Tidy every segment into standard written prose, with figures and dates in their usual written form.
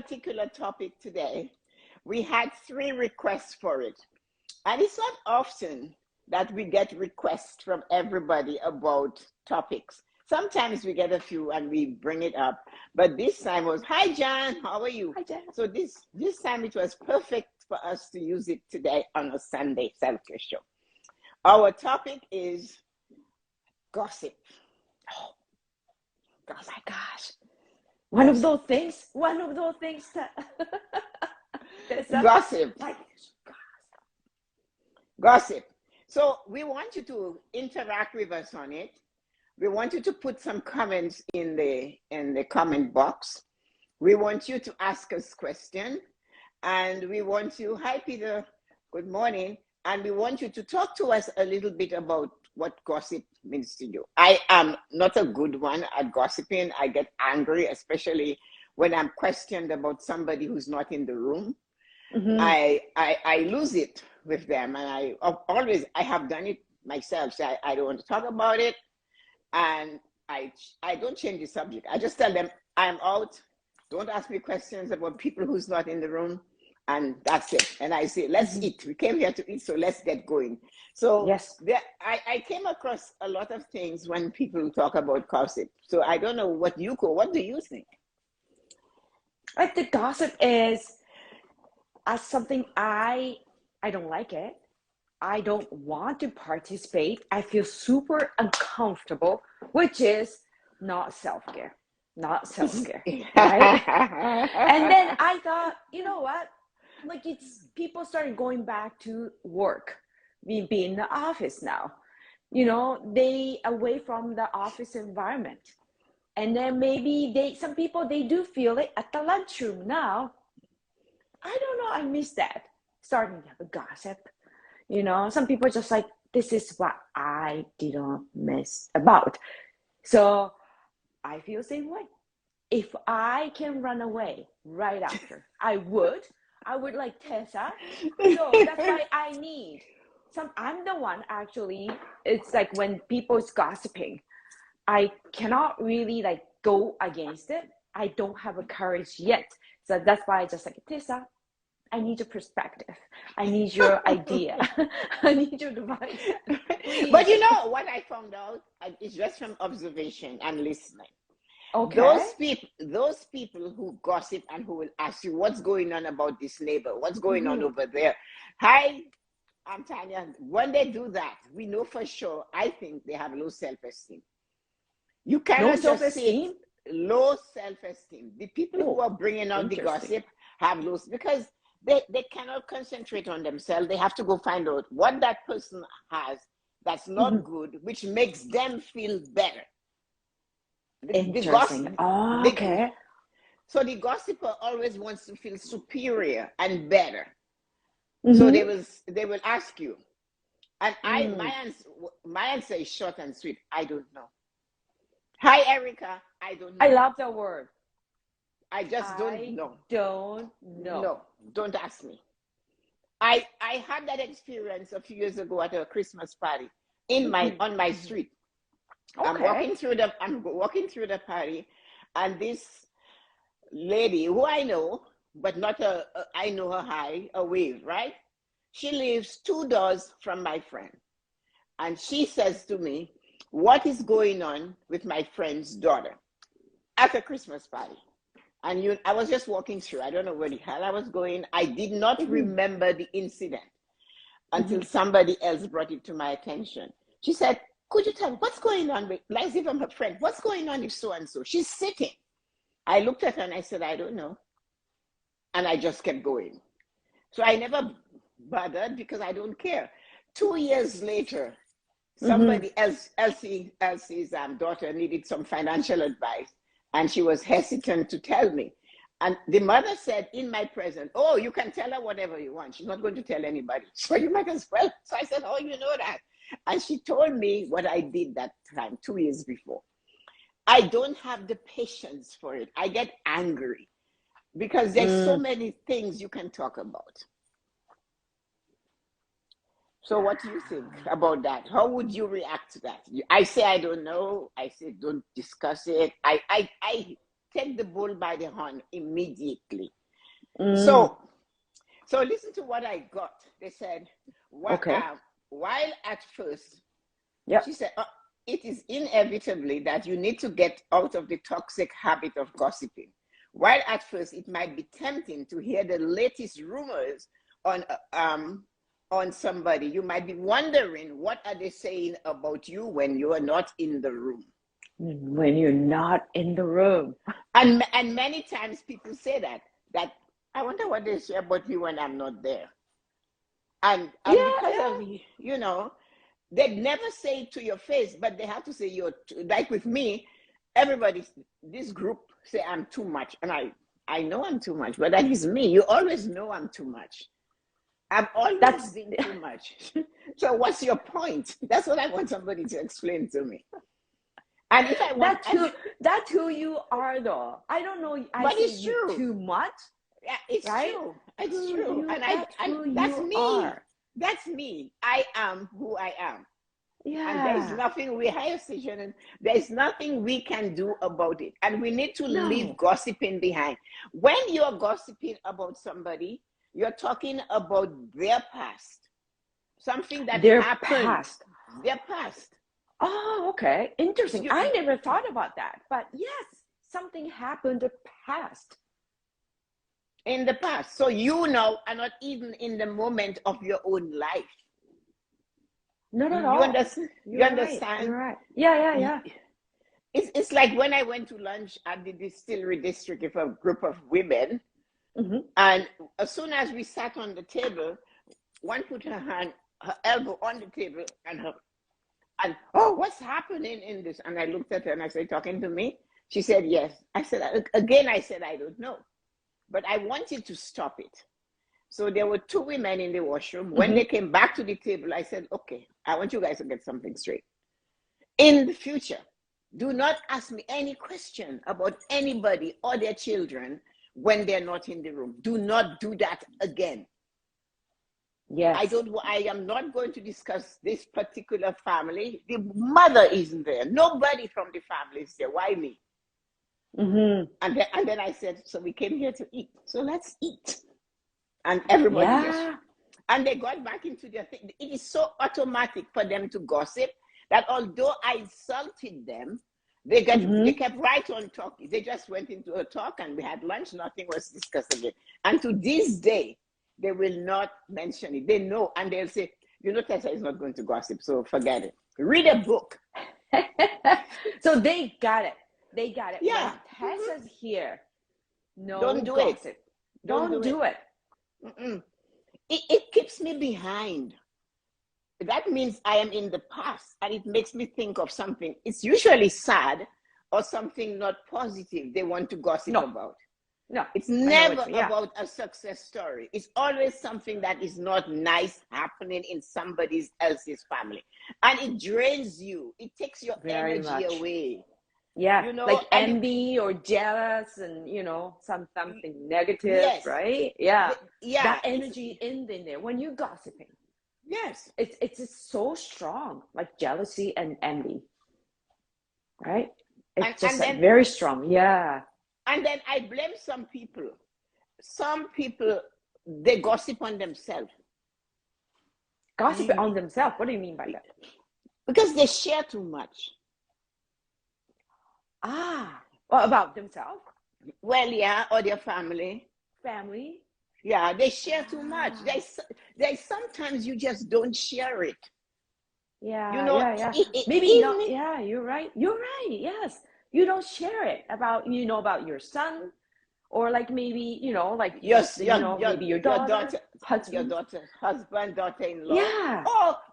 particular topic today. We had 3 requests for it. And it's not often that we get requests from everybody about topics. Sometimes we get a few and we bring it up. But this time was, hi John, how are you? Hi, Jen. So this time it was perfect for us to use it today on a Sunday self-care show. Our topic is gossip. Oh Gossip. my gosh. One of those things that there's Gossip. like Gossip. So we want you to interact with us on it. We want you to put some comments in the comment box. We want you to ask us questions. And we want you, hi Peter, good morning. And we want you to talk to us a little bit about what gossip means to you. I am not a good one at gossiping. I get angry, especially when I'm questioned about somebody who's not in the room. I lose it with them, and I have done it myself. So I don't want to talk about it, and I don't change the subject. I just tell them I'm out. Don't ask me questions about people who's not in the room, and that's it. And I say, let's eat. We came here to eat, so let's get going. So yes. I came across a lot of things when people talk about gossip. So I don't know what do you think? Like the gossip is something I don't like it. I don't want to participate. I feel super uncomfortable, which is not self-care. Not self-care, right? And then I thought, you know what? Like it's people started going back to work, being in the office now. You know, they away from the office environment. And then maybe some people they do feel it at the lunchroom now. I don't know, I miss that. Starting to have a gossip. You know, some people are just like, this is what I didn't miss about. So I feel the same way. If I can run away right after, I would like Tessa. So that's why I need I'm the one actually, it's like when people's gossiping, I cannot really like go against it. I don't have a courage yet. So that's why I just like, Tessa, I need your perspective. I need your idea. I need your advice. Please. But you know what I found out? It's just from observation and listening. Okay. Those people who gossip and who will ask you what's going on about this neighbor, what's going on over there. Hi, I'm Tanya. When they do that, we know for sure, I think they have low self-esteem. You No cannot just say self-esteem? low self-esteem. The people who Oh, are bringing out the interesting. gossip have low, because they cannot concentrate on themselves. They have to go find out what that person has that's not good, which makes them feel better. The gossip, Interesting. Oh, okay. so the gossiper always wants to feel superior and better. So Mm-hmm. they will ask you, and Mm. my answer is short and sweet. I don't know. Hi Erica, I don't I know. love the word. I just don't I know. don't know. No, don't ask me. I had that experience a few years ago at a Christmas party on my street. Okay. I'm walking through the party, and this lady who I know, but not I know her a wave, right? She lives 2 doors from my friend. And she says to me, what is going on with my friend's daughter at a Christmas party? And I was just walking through. I don't know where the hell I was going. I did not Mm-hmm. remember the incident Mm-hmm. until somebody else brought it to my attention. She said, could you tell me what's going on with, like, if I'm her friend, what's going on with so and so? She's sitting. I looked at her and I said, I don't know. And I just kept going. So I never bothered because I don't care. 2 years later, Mm-hmm. somebody else, Elsie's daughter needed some financial advice, and she was hesitant to tell me. And the mother said in my presence, oh, you can tell her whatever you want. She's not going to tell anybody. So you might as well. So I said, oh, you know that. And she told me what I did that time, 2 years before. I don't have the patience for it. I get angry because there's so Mm. many things you can talk about. So Yeah. what do you think about that? How would you react to that? I say I don't know. I say don't discuss it. take the bull by the horn immediately. Mm. So listen to what I got. They said, Okay. while at first, Yep. she said, it is inevitably that you need to get out of the toxic habit of gossiping. While at first it might be tempting to hear the latest rumors on somebody, you might be wondering, what are they saying about you when you are not in the room? When you're not in the room. And many times people say that I wonder what they say about me when I'm not there. And because of, you know, they'd never say it to your face, but they have to say like with me, everybody, this group say I'm too much. And I know I'm too much, but that is me. You always know I'm too much. I've always been too much. So what's your point? That's what I want somebody to explain to me. And if I want, that's who you are, though. I don't know. But it's true. Too much. Yeah, it's right? true. It's true. And that's me. Are. That's me. I am who I am. Yeah. And there's nothing there's nothing we can do about it. And we need to leave gossiping behind. When you're gossiping about somebody, you're talking about their past. Something that happened. Their past. Oh, okay. Interesting. I never thought about that. But yes, something happened in the past. In the past. So you know, are not even in the moment of your own life. Not at all. You understand? You understand? You're right. Yeah. It's like when I went to lunch at the distillery district with a group of women, and as soon as we sat on the table, one put her elbow on the table, and what's happening in this? And I looked at her and I said, talking to me? She said, yes. I said, I don't know. But I wanted to stop it. So there were two women in the washroom. When they came back to the table, I said, okay, I want you guys to get something straight. In the future, do not ask me any question about anybody or their children when they're not in the room. Do not do that again. Yes. I am not going to discuss this particular family. The mother isn't there. Nobody from the family is there. Why me? And then I said, so we came here to eat. So let's eat. And everybody just, and they got back into their thing. It is so automatic for them to gossip that although I insulted them, they kept right on talking. They just went into a talk and we had lunch. Nothing was discussed again. And to this day, they will not mention it. They know, and they'll say, you know, Tessa is not going to gossip, so forget it. Read a book. So they got it. They got it. Yeah. When Tessa's here, Don't do gossip. it. Don't do it. It keeps me behind. That means I am in the past, and it makes me think of something. It's usually sad or something not positive they want to gossip about. No, it's never about a success story. It's always something that is not nice happening in somebody else's family. And it drains you. It takes your energy away. Yeah, you know, like envy or jealous and, you know, something negative, right? Yeah. That energy in there when you're gossiping. Yes. It's so strong, like jealousy and envy, right? It's just like very strong. Yeah. And then I blame some people. Some people, they gossip on themselves. Gossip on themselves? What do you mean by that? Because they share too much. Well, about themselves? Well, yeah, or their family. Family? Yeah, they share too much. They sometimes you just don't share it. Yeah, you know, maybe not. Yeah, you're right. You're right. Yes. You don't share it about, you know, about your son, or like maybe, you know, like maybe your daughter, husband, daughter-in-law. Yeah.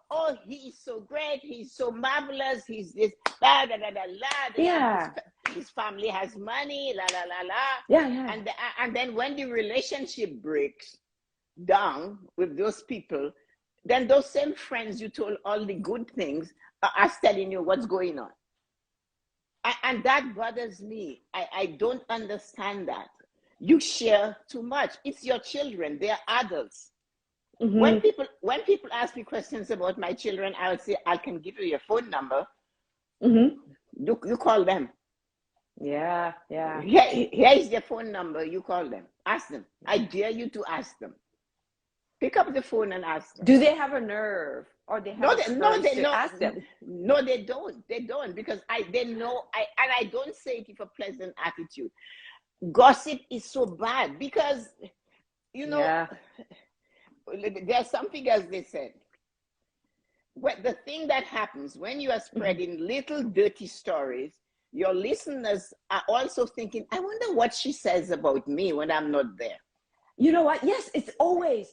Oh, he's so great. He's so marvelous. He's this, la la la la la. Yeah. His family has money, la la la la. Yeah. And then when the relationship breaks down with those people, then those same friends you told all the good things are telling you what's going on. And that bothers me. I don't understand that. You share too much. It's your children. They're adults. When people ask me questions about my children, I would say, I can give you your phone number. You call them. Yeah, yeah. Here is their phone number. You call them. Ask them. I dare you to ask them. Pick up the phone and ask them. Do they have a nerve or they have No, a courage to ask them? No, they don't. They don't because they know. I don't say it with a pleasant attitude. Gossip is so bad because Yeah. there's something else they said. The thing that happens when you are spreading little dirty stories, your listeners are also thinking, I wonder what she says about me when I'm not there. You know what? Yes, it's always.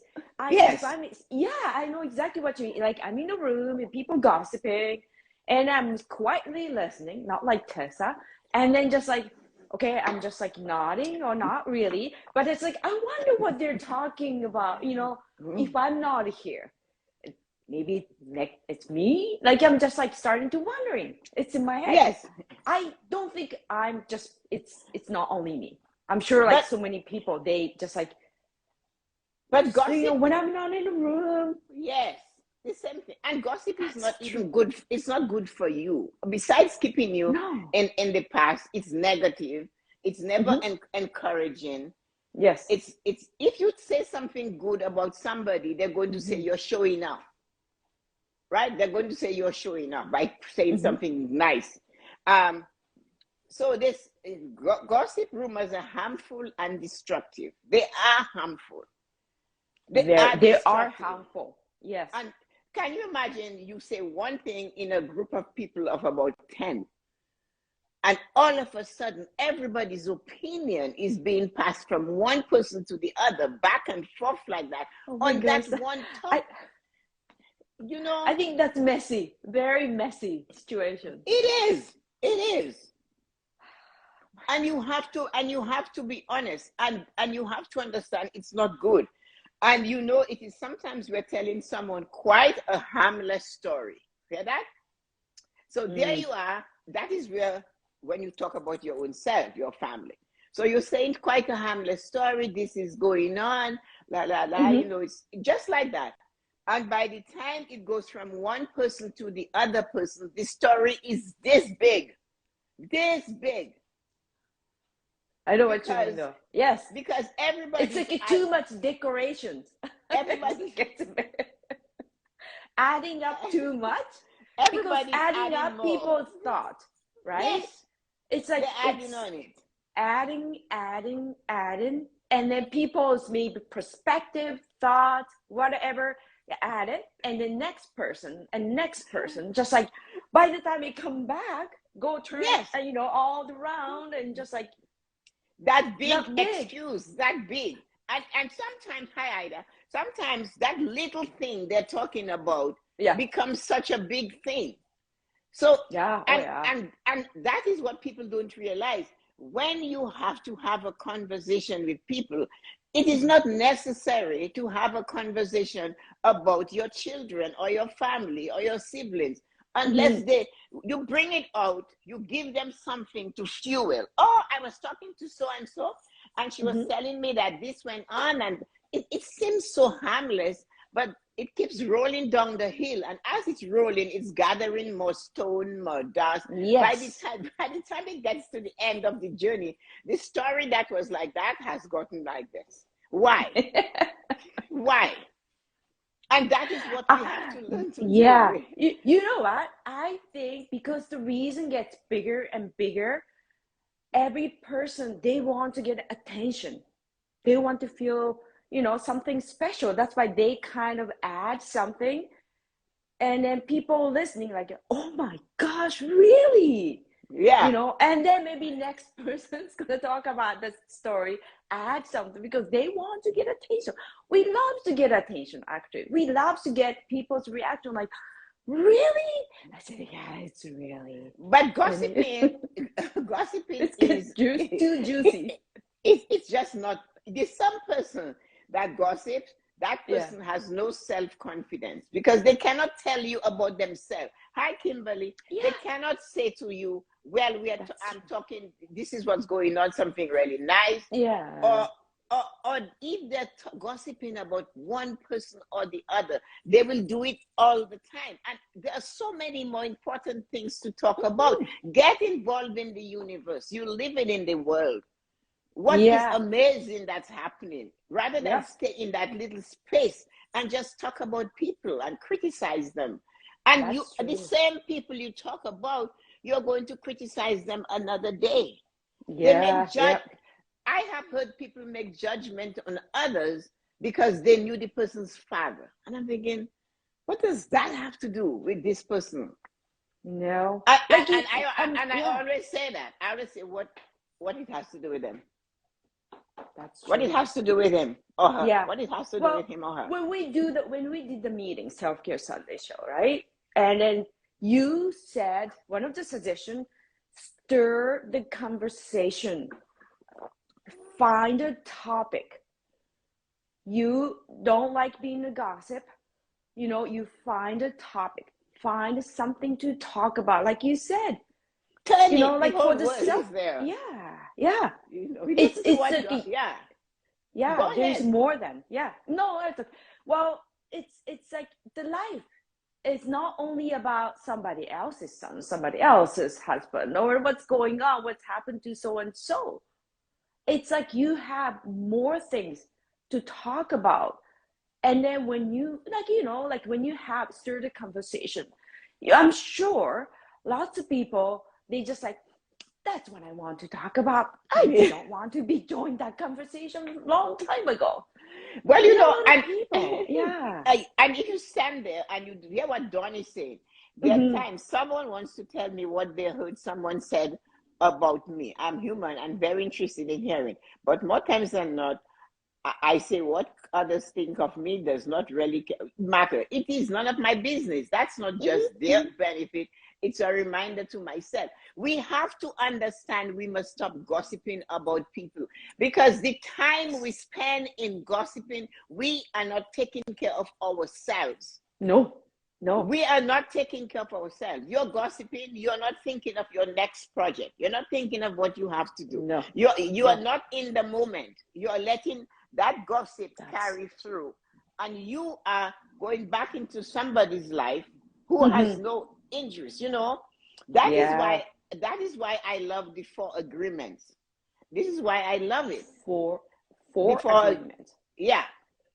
Yes. I know exactly what you mean. Like I'm in a room and people gossiping, and I'm quietly listening, not like Tessa, and then just like, okay, I'm just like nodding or not really, but it's like I wonder what they're talking about. If I'm not here, maybe it's me. Like I'm just like starting to wondering. It's in my head. Yes. I don't think I'm just. It's not only me. I'm sure like so many people they just like. But gossip, when I'm not in the room. Yes, the same thing. And gossip is not even good. It's not good for you. Besides keeping you in the past, it's negative. It's never encouraging. Yes. It's if you say something good about somebody, they're going to say you're showing off. Right? They're going to say you're showing off by saying something nice. So this gossip rumors are harmful and destructive. They are harmful. They are harmful. Yes. And can you imagine you say one thing in a group of people of about 10, and all of a sudden everybody's opinion is being passed from one person to the other, back and forth like that, on that one topic. I think that's messy, very messy situation. It is. And you have to be honest, and you have to understand it's not good. And it is sometimes we're telling someone quite a harmless story. Hear that? So there you are. That is where, when you talk about your own self, your family. So you're saying quite a harmless story. This is going on, la, la, la. It's just like that. And by the time it goes from one person to the other person, the story is this big. This big. I know what you mean, though. Yes, because everybody. It's like too much decorations. Everybody gets adding up too much. Everybody's adding up more. People's thought, right? Yes, it's like they're adding on it. Adding, and then people's maybe perspective, thought, whatever. Add it, and the next person, just like by the time they come back, go turn all around and just like. That big excuse, that big. And sometimes, hi Ida, sometimes that little thing they're talking about becomes such a big thing. So and that is what people don't realize. When you have to have a conversation with people, it is not necessary to have a conversation about your children or your family or your siblings. Unless you bring it out, you give them something to fuel. Oh, I was talking to so-and-so, and she was telling me that this went on, and it seems so harmless, but it keeps rolling down the hill. And as it's rolling, it's gathering more stone, more dust. Yes. By the time it gets to the end of the journey, the story that was like that has gotten like this. Why? Why? And that is what we have to learn to do. You know what? I think because the reason gets bigger and bigger, every person, they want to get attention. They want to feel, something special. That's why they kind of add something. And then people listening like, oh my gosh, really? Yeah. And then maybe next person's going to talk about the story, add something because they want to get attention. We love to get attention, actually. We love to get people's reaction like, really? I said, yeah, it's really. But gossiping is too juicy. It's just not. There's some person that gossips, that person has no self-confidence because they cannot tell you about themselves. Hi, Kimberly. They cannot say to you, well, I'm talking, this is what's going on, something really nice. Yeah. or if they're gossiping about one person or the other, they will do it all the time. And there are so many more important things to talk about. Get involved in the universe. You live it in the world. What is Yeah. amazing that's happening, rather than Yep. stay in that little space and just talk about people and criticize them. And you, That's the true. same people you talk about, you're going to criticize them another day. They make Yeah. Yep. I have heard people make judgment on others because they knew the person's father. And I'm thinking, what does that have to do with this person? No. I, Like I, you. and I Yeah. always say that. I always say what it has to do with them. That's What it true. has to do with him or her. Yeah. What it has to do Well, with him or her. when we did the meeting, Self-Care Sunday show, right? And then you said one of the suggestions, stir the conversation. Find a topic. You don't like being a gossip. You find a topic. Find something to talk about. Like you said, Turn it. The like for whole the world self. is there. Yeah. Yeah. We It's listen to it's what a, yeah. yeah, Go there's ahead. more than, yeah. No, well, it's like the life. It's not only about somebody else's son, somebody else's husband, or what's going on, what's happened to so and so. It's like you have more things to talk about. And then when you, like when you have started a conversation, I'm sure lots of people, they just like, that's what I want to talk about. I didn't want to be joined that conversation a long time ago. Well, There are a lot of and people. Yeah. and if you stand there and you hear what Don is saying, there are Mm-hmm. times someone wants to tell me what they heard someone said about me. I'm human and very interested in hearing. But more times than not, I say what others think of me does not really matter. It is none of my business. That's not just their Mm-hmm. benefit. It's a reminder to myself. We have to understand we must stop gossiping about people, because the time we spend in gossiping, we are not taking care of ourselves. No, no, We are not taking care of ourselves. You're gossiping. You're not thinking of your next project. You're not thinking of what you have to do. no, You are no. not in the moment. You're letting that gossip That's. carry through, and you are going back into somebody's life who has Mm-hmm. no interest. That is Yeah. why I love the four agreements. This is why I love it. For The for four, agreement. yeah.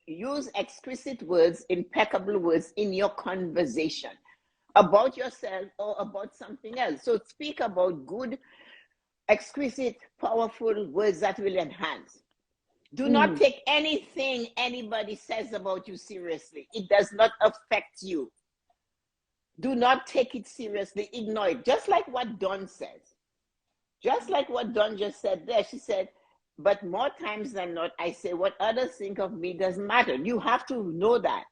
Use exquisite words, impeccable words in your conversation about yourself or about something else. So speak about good, exquisite, powerful words that will enhance. Do not Mm. take anything anybody says about you seriously. It does not affect you. Do not take it seriously. Ignore it. Just like what Dawn says. Just like what Dawn just said there. She said, but more times than not, I say what others think of me doesn't matter. You have to know that.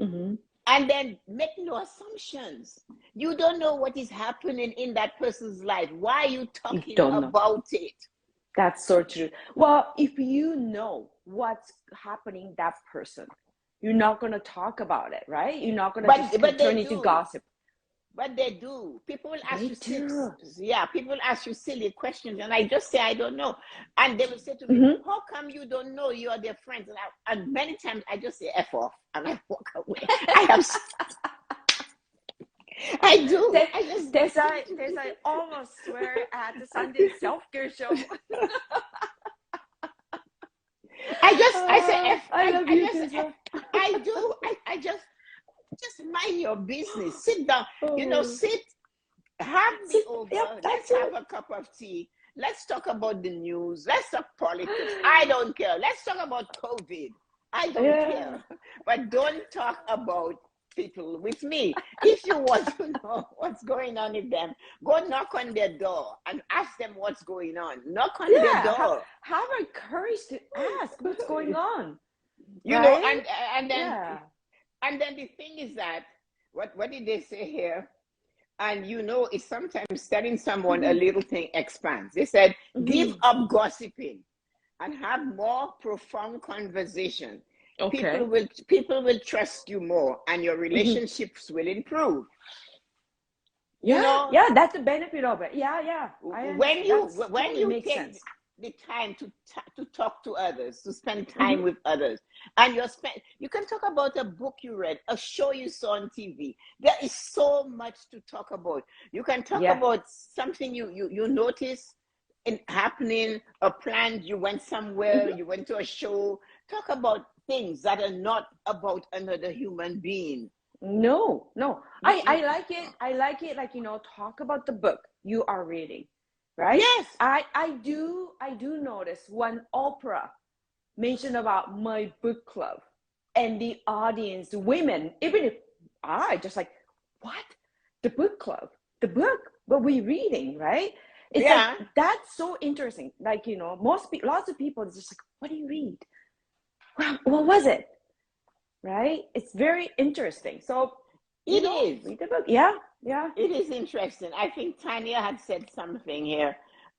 Mm-hmm. And then make no assumptions. You don't know what is happening in that person's life. Why are you You talking don't know. about it? That's so true. Well, if you know what's happening that person, you're not gonna talk about it, right? You're not gonna just But turn they into do. gossip. But they do. People will ask They you do. people ask you silly questions, and I just say I don't know. And they will say to me, Mm-hmm. "How come you don't know? You are their friends." And many times I just say "f off" and I walk away. I do. There's, I just there's I almost swear at the Sunday self-care show. I say F. I love I you, just F. Tessa. I do. I just mind your business. Sit down. Oh, Sit. Have me over. yep, Let's that's have it. a cup of tea. Let's talk about the news. Let's talk politics. I don't care. Let's talk about COVID. I don't Yeah. care. But don't talk about people with me. If you want to know what's going on with them, go knock on their door and ask them what's going on. Knock on their Yeah. door. Have a courage to ask what's going on. You know, Right? and then Yeah. and then the thing is that what did they say here? And it's sometimes telling someone a Mm-hmm. little thing expands. They said, give Mm-hmm. up gossiping and have more profound conversation. Okay. People will trust you more and your Mm-hmm. relationships will improve. You Yeah. know, Yeah. That's the benefit of it. Yeah. Yeah. I when understand. you That's when totally you makes take sense. the time to talk to others, to spend time with others. And you can talk about a book you read, a show you saw on TV. There is so much to talk about. You can talk Yeah. about something you notice in happening, a plan, you went somewhere, you went to a show. Talk about things that are not about another human being. No. I like it. I like it, like, talk about the book you are reading, right? Yes. I do notice when Oprah mentioned about my book club and the audience, women, even if I just like, what? The book club, the book, what we reading, right? It's like, that's so interesting. Like, lots of people are just like, what do you read? Well, what was it? Right? It's very interesting. So it is. Read the book. Yeah. It is interesting. I think Tanya had said something here.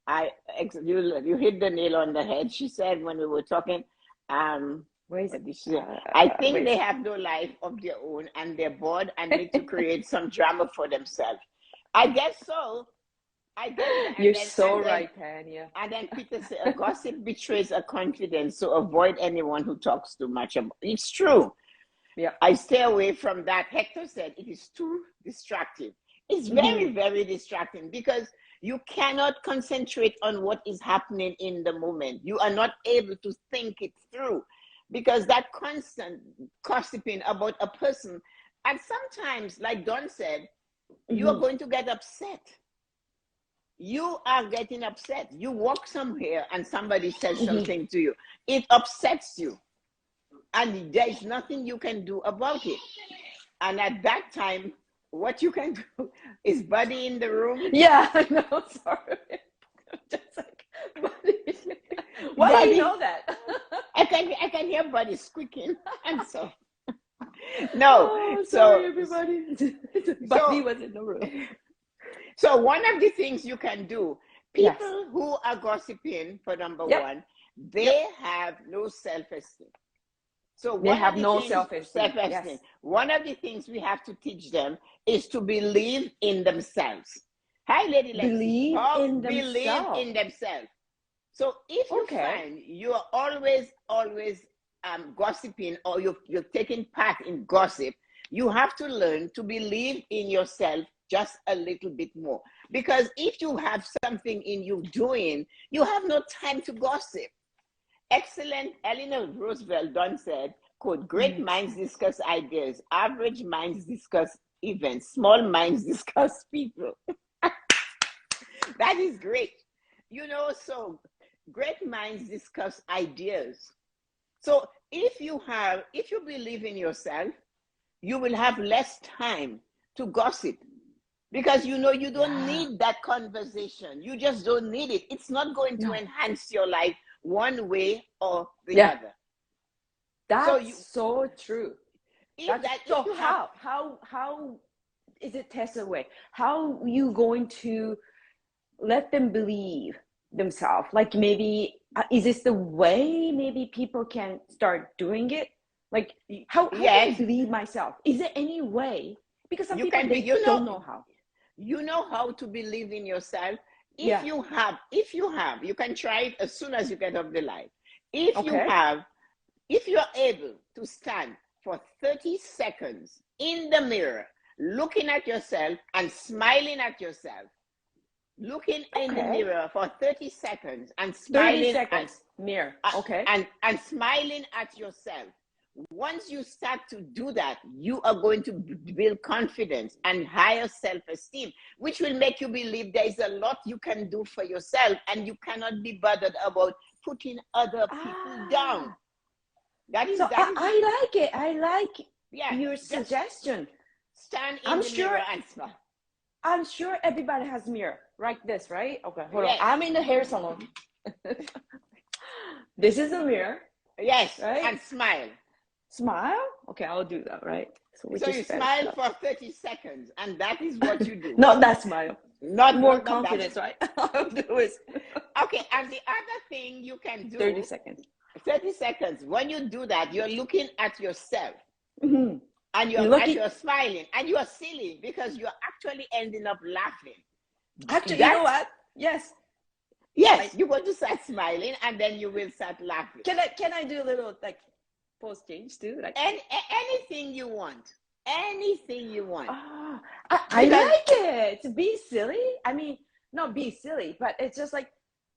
You hit the nail on the head. She said when we were talking, where is it? I think they have no life of their own and they're bored and need to create some drama for themselves. I guess so. I guess that. You're so right, Tanya. And then Peter said, a gossip betrays a confidence, so avoid anyone who talks too much about it. It's true. Yeah. I stay away from that. Hector said it is too distracting. It's very, very distracting because you cannot concentrate on what is happening in the moment. You are not able to think it through because that constant gossiping about a person, and sometimes, like Don said, you are going to get upset. You are getting upset. You walk somewhere and somebody says something to you. It upsets you. And there is nothing you can do about it. And at that time, what you can do is Buddy in the room. Yeah, I know. Sorry. Just like Buddy. Why Buddy, do you know that? I can hear Buddy squeaking. And so no. Oh, sorry, everybody. Buddy was in the room. So one of the things you can do, people who are gossiping, for number one, they have no self-esteem. So they have no self-esteem. Yes. One of the things we have to teach them is to believe in themselves. Hi, Lady Lexi. Believe in themselves. So if you find you're always gossiping or you're taking part in gossip, you have to learn to believe in yourself just a little bit more. Because if you have something in you doing, you have no time to gossip. Excellent. Eleanor Roosevelt Dunn said, quote, great minds discuss ideas, average minds discuss events, small minds discuss people. That is great. So great minds discuss ideas. So if you believe in yourself, you will have less time to gossip because you don't need that conversation. You just don't need it. It's not going to enhance your life one way or the other. That's so true. How is it Tessa way? How are you going to let them believe themselves? Like maybe, is this the way maybe people can start doing it? Like how can I believe myself? Is there any way? Because some people don't know how. You know how to believe in yourself. If you have, you can try it as soon as you get off the line. If you're able to stand for 30 seconds in the mirror, looking at yourself and smiling at yourself, looking in the mirror for 30 seconds and smiling 30 seconds, mirror, and smiling at yourself. Once you start to do that, you are going to build confidence and higher self-esteem, which will make you believe there is a lot you can do for yourself and you cannot be bothered about putting other people down. I like it. I like your suggestion. Stand in the mirror and smile. I'm sure everybody has mirror like this, right? Okay, hold on. I'm in the hair salon. This is a mirror. Yes, right? And smile. Smile? Okay, I'll do that, right? So you smile for 30 seconds, and that is what you do. Not that smile. Not more confidence, right? I'll do it. Okay, and the other thing you can do. 30 seconds. 30 seconds. When you do that, you're looking at yourself. And you're smiling. And you're silly because you're actually ending up laughing. Actually, you know what? Yes. Yes, Like, you're going to start smiling, and then you will start laughing. can I do a little like pose change too? Like, And anything you want, anything you want, oh, I because like it. To be silly. I mean, not be silly, but it's just like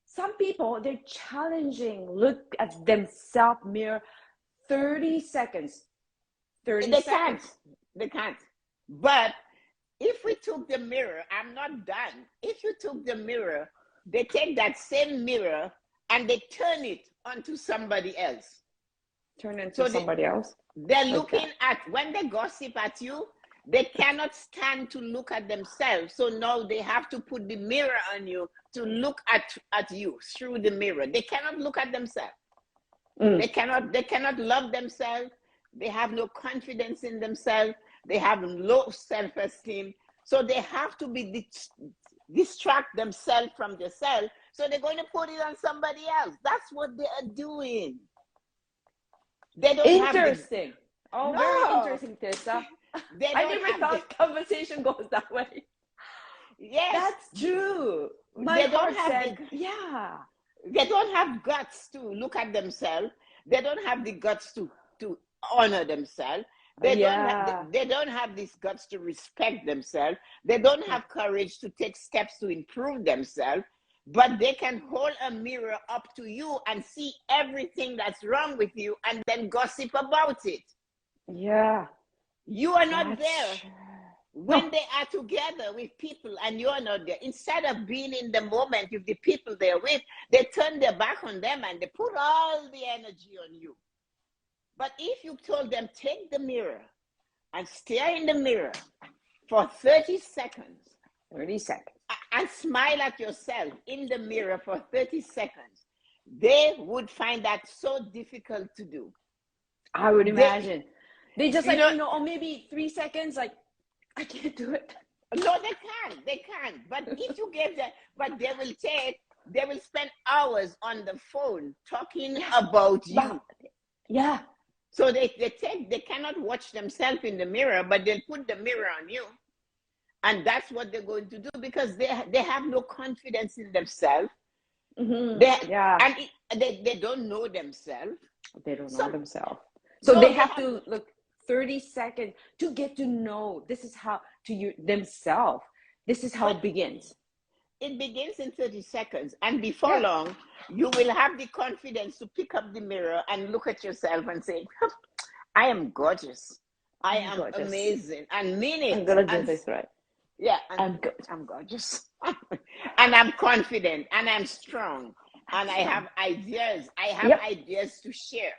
some people, they're challenging. Look at themselves mirror 30 seconds. 30 they can't, seconds. they can't. But if we took the mirror, I'm not done. If you took the mirror, they take that same mirror and they turn it onto somebody else. Turn into So somebody else. they're Like looking that. at, when they gossip at you, they cannot stand to look at themselves. So now they have to put the mirror on you to look at you through the mirror. They cannot look at themselves. Mm. They cannot love themselves. They have no confidence in themselves. They have low self-esteem. So they have to be distract themselves from themselves. So they're going to put it on somebody else. That's what they are doing. They don't have the Interesting. Oh, very no. interesting, Tessa. They I don't never have the thought conversation goes that way. yes. That's true. My They don't heart have said, the yeah. they don't have guts to look at themselves. They don't have the guts to honor themselves. Yeah. They don't have these guts to respect themselves. They don't Yeah. have courage to take steps to improve themselves. But they can hold a mirror up to you and see everything that's wrong with you and then gossip about it. Yeah. You are not That's there true. when No. they are together with people and you're not there. Instead of being in the moment with the people they're with, they turn their back on them and they put all the energy on you. But if you told them, take the mirror and stare in the mirror for 30 seconds 30 seconds. and smile at yourself in the mirror for 30 seconds, they would find that so difficult to do. I would They, imagine. They just you like, know, or maybe 3 seconds, like, I can't do it. no, they can't. But if you give them, but they will spend hours on the phone talking Yeah. about you. But, yeah. So they cannot watch themselves in the mirror, but they'll put the mirror on you. And that's what they're going to do because they have no confidence in themselves. Mm-hmm. They Yeah. and they don't know themselves. They don't know So themselves. So no, they they have have to look 30 seconds to get to know this is how to you themselves. This is how but it begins. it begins in 30 seconds. And before Yeah. long, you will have the confidence to pick up the mirror and look at yourself and say, I am gorgeous. I I'm am gorgeous. amazing. And mean I'm it. gonna do And this right. yeah, and I'm good. I'm gorgeous. And I'm confident and I'm strong. I'm And I strong. have ideas. I have Yep. ideas to share.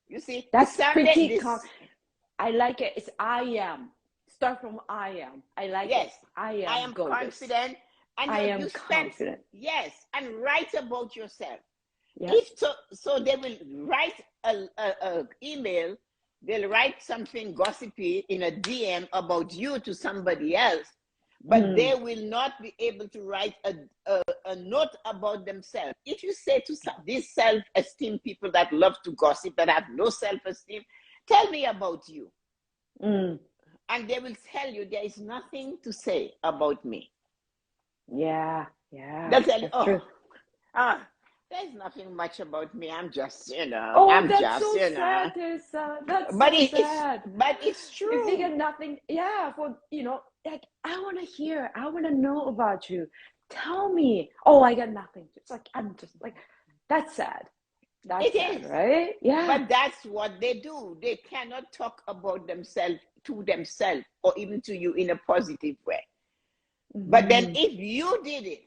You see, That's Sunday, pretty this, I like it. It's I am. Start from I am. I like it. yes, I I am am gorgeous. confident. And I am you spent, confident. yes, and write about yourself. Yep. If so they will write a email, they'll write something gossipy in a DM about you to somebody else, but they will not be able to write a note about themselves. If you say to these self-esteem people that love to gossip, that have no self-esteem, tell me about you. Mm. And they will tell you there is nothing to say about me. Yeah. Yeah. They'll tell you, That's true. ah, there's nothing much about me. I'm just, Oh, I'm that's just, so sad, Tessa. That's But so sad. it's If they true. get nothing, yeah, for like I want to hear, I want to know about you. Tell me. Oh, I got nothing. It's like I'm just like that's sad. It That's sad, is. right? Yeah. But that's what they do. They cannot talk about themselves to themselves or even to you in a positive way. But then Mm-hmm. if you did it,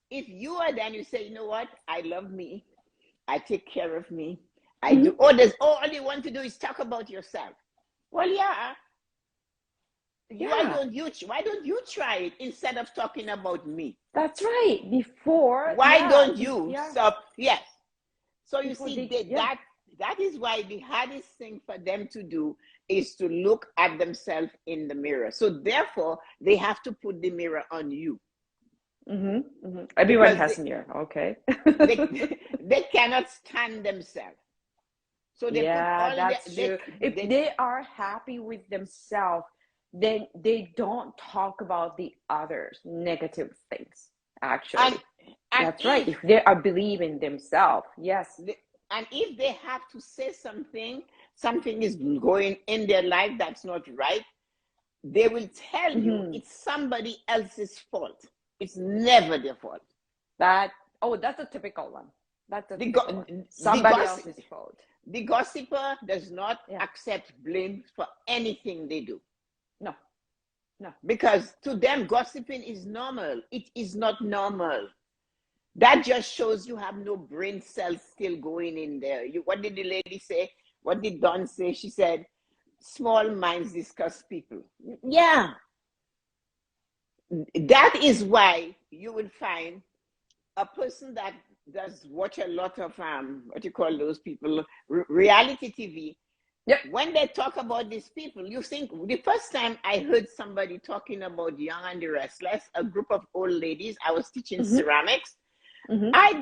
if you are then you say, you know what? I love me. I take care of me. I do. Mm-hmm. All you want to do is talk about yourself. Well, yeah. Yeah, Why don't you try it instead of talking about me? that's right. Before, Why yeah, don't you yeah, stop? Yes. So you before see they, yeah. that is why the hardest thing for them to do is to look at themselves in the mirror. So therefore, they have to put the mirror on you Mm-hmm. Mm-hmm. Everyone because has a mirror. Okay. they cannot stand themselves. So they put Yeah, all that's true. If they they are happy with themselves, then they don't talk about the others' negative things. actually. And and That's right. If they are believing themselves, yes. and if they have to say something, something is going in their life that's not right, they will tell you Mm-hmm. it's somebody else's fault. It's never their fault. That's a typical one. That's a The, typical one. the, Somebody gossip, else's fault. the gossiper does not Yeah. accept blame for anything they do. No. No. Because to them, gossiping is normal. It is not normal. That just shows you have no brain cells still going in there. What did the lady say? What did Dawn say? She said, small minds discuss people. Yeah. That is why you will find a person that does watch a lot of what you call those people, reality TV. Yep. When they talk about these people, you think the first time I heard somebody talking about Young and the Restless, a group of old ladies, I was teaching ceramics. I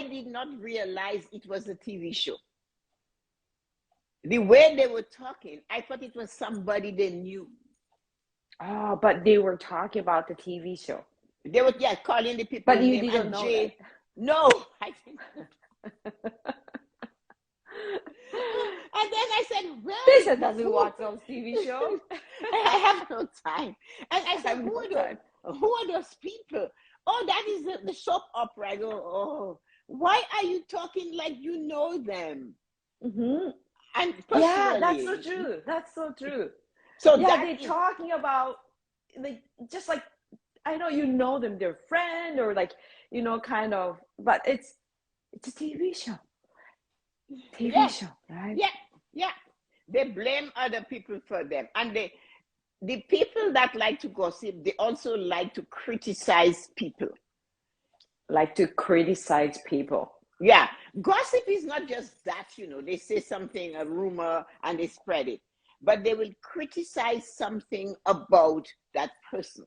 did not realize it was a TV show. The way they were talking, I thought it was somebody they knew. Oh, but they were talking about the TV show. They were calling the people. But you didn't know that. No, I think. And then I said, well, Lisa doesn't watch those TV shows. I have no time. And I said, who are those people? Oh, that is the soap opera. I go, oh, why are you talking like you know them? Mm-hmm. And yeah, that's so true. That's so true. So yeah, they're talking about just like, I know you know them, their friend or like, kind of, but it's a TV show. TV show, right? Yeah. They blame other people for them. And the people that like to gossip, they also like to criticize people. Yeah. Gossip is not just that, they say something, a rumor, and they spread it. But they will criticize something about that person.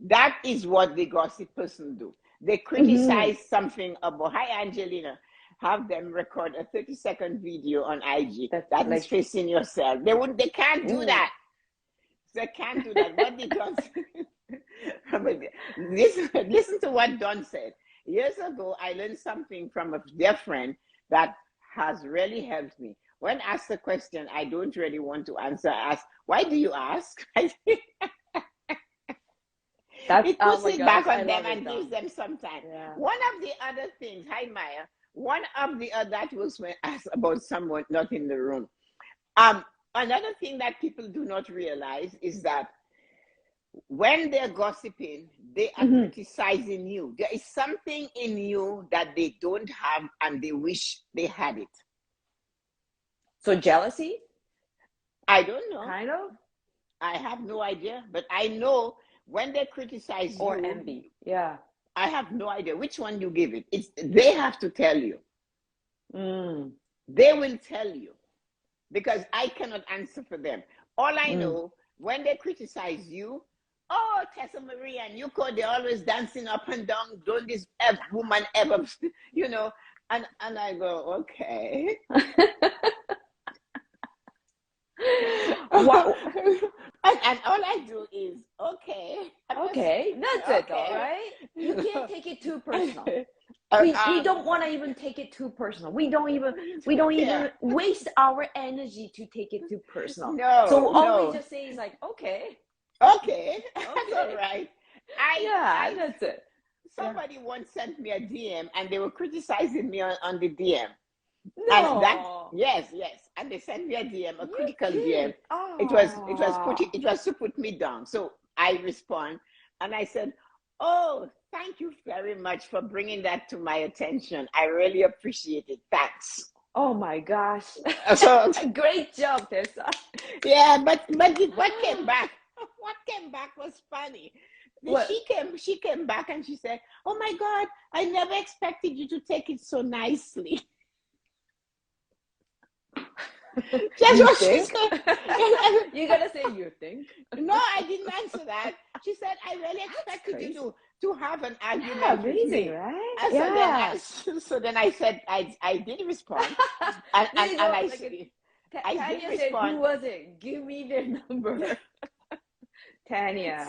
That is what the gossip person do. They criticize something about, hi, Angelina. Have them record a 30-second video on IG that is facing yourself. They can't do that. They can't do that. What did Don say? Listen to what Don said. Years ago, I learned something from a dear friend that has really helped me. When asked a question I don't really want to answer, I ask, why do you ask? It puts it back on them and gives them some time. Yeah. One of the other things, hi Maya, that was when asked about someone not in the room. Another thing that people do not realize is that when they're gossiping, they are criticizing you. There is something in you that they don't have and they wish they had it. So jealousy? I don't know. Kind of? I have no idea, but I know when they criticize or you, envy. Yeah. I have no idea which one you give it. They have to tell you. They will tell you because I cannot answer for them. All I know, when they criticize you, oh, Tessa-Marie and Yuko, they're always dancing up and down. Don't this woman ever, and I go, okay. Wow. And all I do is, okay. That's it, all right? You can't take it too personal. We don't want to even take it too personal. We don't even waste our energy to take it too personal. No. So all we just say is like, okay. That's all right. That's it. Somebody once sent me a DM and they were criticizing me on the DM. No. And yes. And they sent me a DM, a critical DM. Oh. It was to put me down. So I respond and I said, oh, thank you very much for bringing that to my attention. I really appreciate it. Thanks. Oh my gosh. So great job, Tessa. Yeah, but what came back was funny. What? She came back and she said, oh my God, I never expected you to take it so nicely. That's what she said. You gotta say you think. No, I didn't answer that. She said, I really expected you to have an argument amazing, with me. Right? So then I said, I did respond. And I did respond. Who was it? Give me their number. Tanya.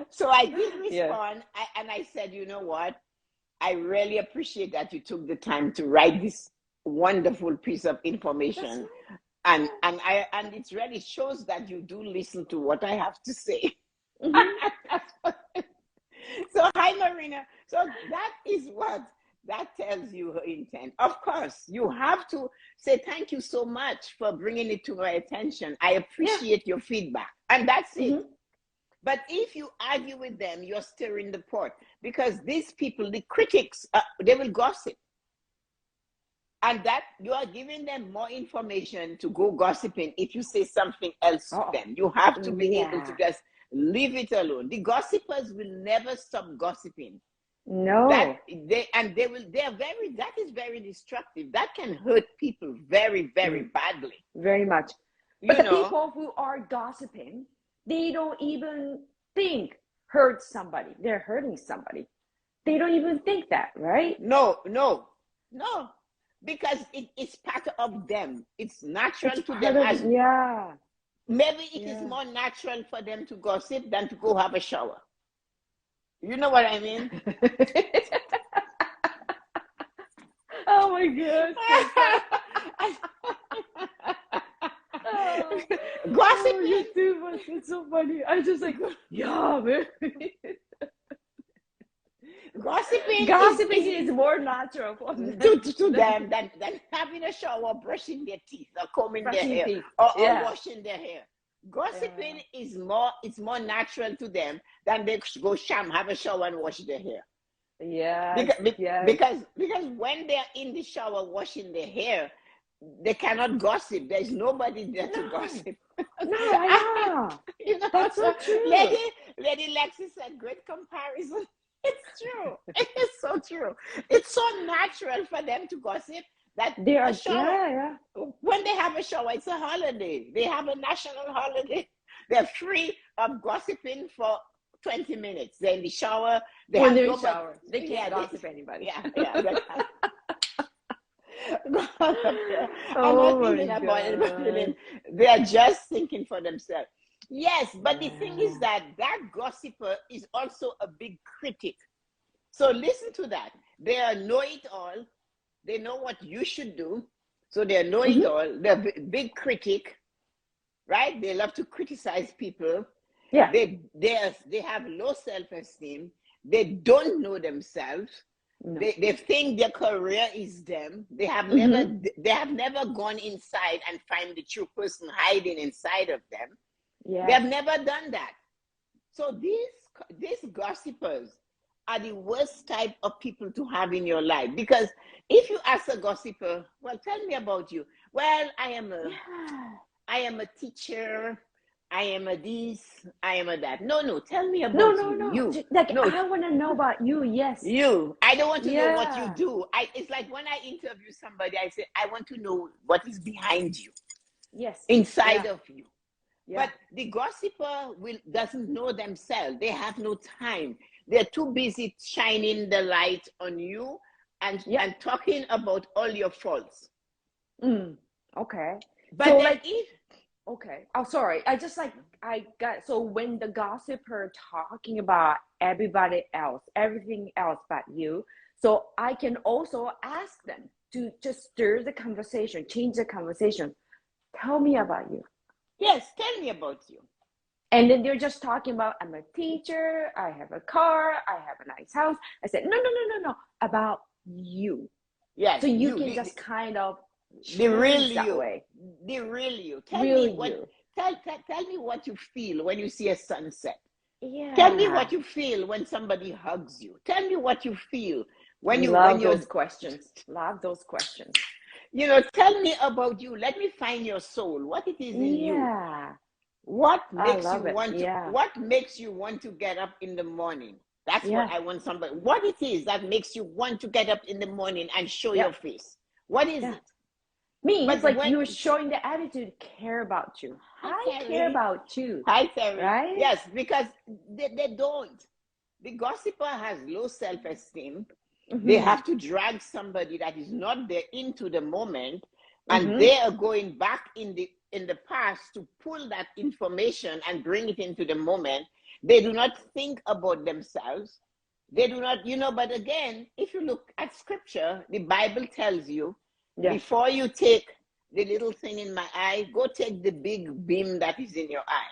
So I did Yes. respond, and I said, you know what? I really appreciate that you took the time to write this wonderful piece of That's information, right. and it really shows that you do listen to what I have to say. Mm-hmm. So hi Marina. So that is what that tells you her intent. Of course, you have to say thank you so much for bringing it to my attention. I Yeah. appreciate your feedback, and that's it. Mm-hmm. But if you argue with them, you're stirring the pot, because these people, the critics, they will gossip, and that you are giving them more information to go gossiping if you say something else to Oh, them. You have to be able to yeah. just leave it alone. The gossipers will never stop gossiping. That No. they are very, that is very destructive. That can hurt people very, very Mm, badly. very much. But You the know, people who are gossiping, they don't even think hurt somebody. They're hurting somebody. They don't even think that, right? no, no, no, because it's part of them. It's It's natural to part them. of, As yeah. maybe it is Yeah. more natural for them to gossip than to go have a shower. You know what I mean? Oh my gosh, Tessa. Oh, oh, you're Gossiping, too much. It's so funny. I just like, yeah, man. gossiping Gossiping is is more natural for them to than them than having a shower, brushing their teeth, or combing their brushing hair, teeth. or Yeah. washing their hair. Yeah. Gossiping is more, it's more natural to them than they go sham, have a shower and wash their hair. Yes. Because, Yes. because when they're in the shower washing their hair, they cannot gossip. There's nobody there to No. gossip. No, I know. You know, That's so so true. Lady Lexi said, great comparison. It's true. It is so true. It's so natural for them to gossip that They a are, shower, yeah, yeah. when they have a shower, it's a holiday. They have a national holiday. They're free of gossiping for 20 minutes. They're in the shower. They When have they're in nobody. shower, they Yeah, can't gossip anybody. yeah, yeah. I'm Oh not my thinking about it, but gosh. they are just thinking for themselves. Yes, but the thing is Yeah. that that gossiper is also a big critic. So listen to that. They are know it all. They know what you should do. So they know it Hmm. all. They're a big critic, right? They love to criticize people. Yeah. They have low self-esteem. They don't know themselves. No. They think their career is them. Hmm. They have never gone inside and find the true person hiding inside of them. They Yes. have never done that. So these gossipers are the worst type of people to have in your life, because if you ask a gossiper, well, tell me about you. Well, Yeah. I am a teacher. I am a this. I am a that. No, no. Tell me No, about no, you. no. You. Like, No, I want to know about you. Yes. you. I don't want to know what you Yeah. do. It's like when I interview somebody, I say, I want to know what is behind you, Yes. inside Yeah. of you. Yeah. But the gossiper doesn't know themselves. They have no time. They're too busy shining the light on you Yeah. and talking about all your faults. Mm. Okay. But So then like, okay. Oh, sorry. I just like, I got, so when the gossiper talking about everybody else, everything else but you, so I can also ask them to just stir the conversation, change the conversation. Tell me about you. yes, tell me about you. And then they're just talking about, I'm a teacher, I have a car, I have a nice house. I said, no, no, no, no, no, about you. Yes, So you you, can just kind of the real change that you, way. the real you. Real you. Tell me what you feel when you see a sunset. Tell me Yeah. what you feel when somebody hugs you. Tell me what you feel when Love you're those questions. Love those questions. tell me about you. Let me find your soul. What it is in you. Yeah. What I makes you love it. want to Yeah. what makes you want to get up in the morning? That's what Yeah. I want somebody. What it is that makes you want to get up in the morning and show Yeah. your face. What is Yeah. it? Means But like when you're showing the attitude, care about you. Hi I care Terry. about you. Hi Terry. Right? Yes, because they don't. The gossiper has low self-esteem. They Mm-hmm. have to drag somebody that is not there into the moment, and Mm-hmm. they are going back in the past to pull that information and bring it into the moment. They do not think about themselves. They do not, but again, if you look at scripture, the Bible tells you, Yeah. before you take the little thing in my eye, go take the big beam that is in your eye.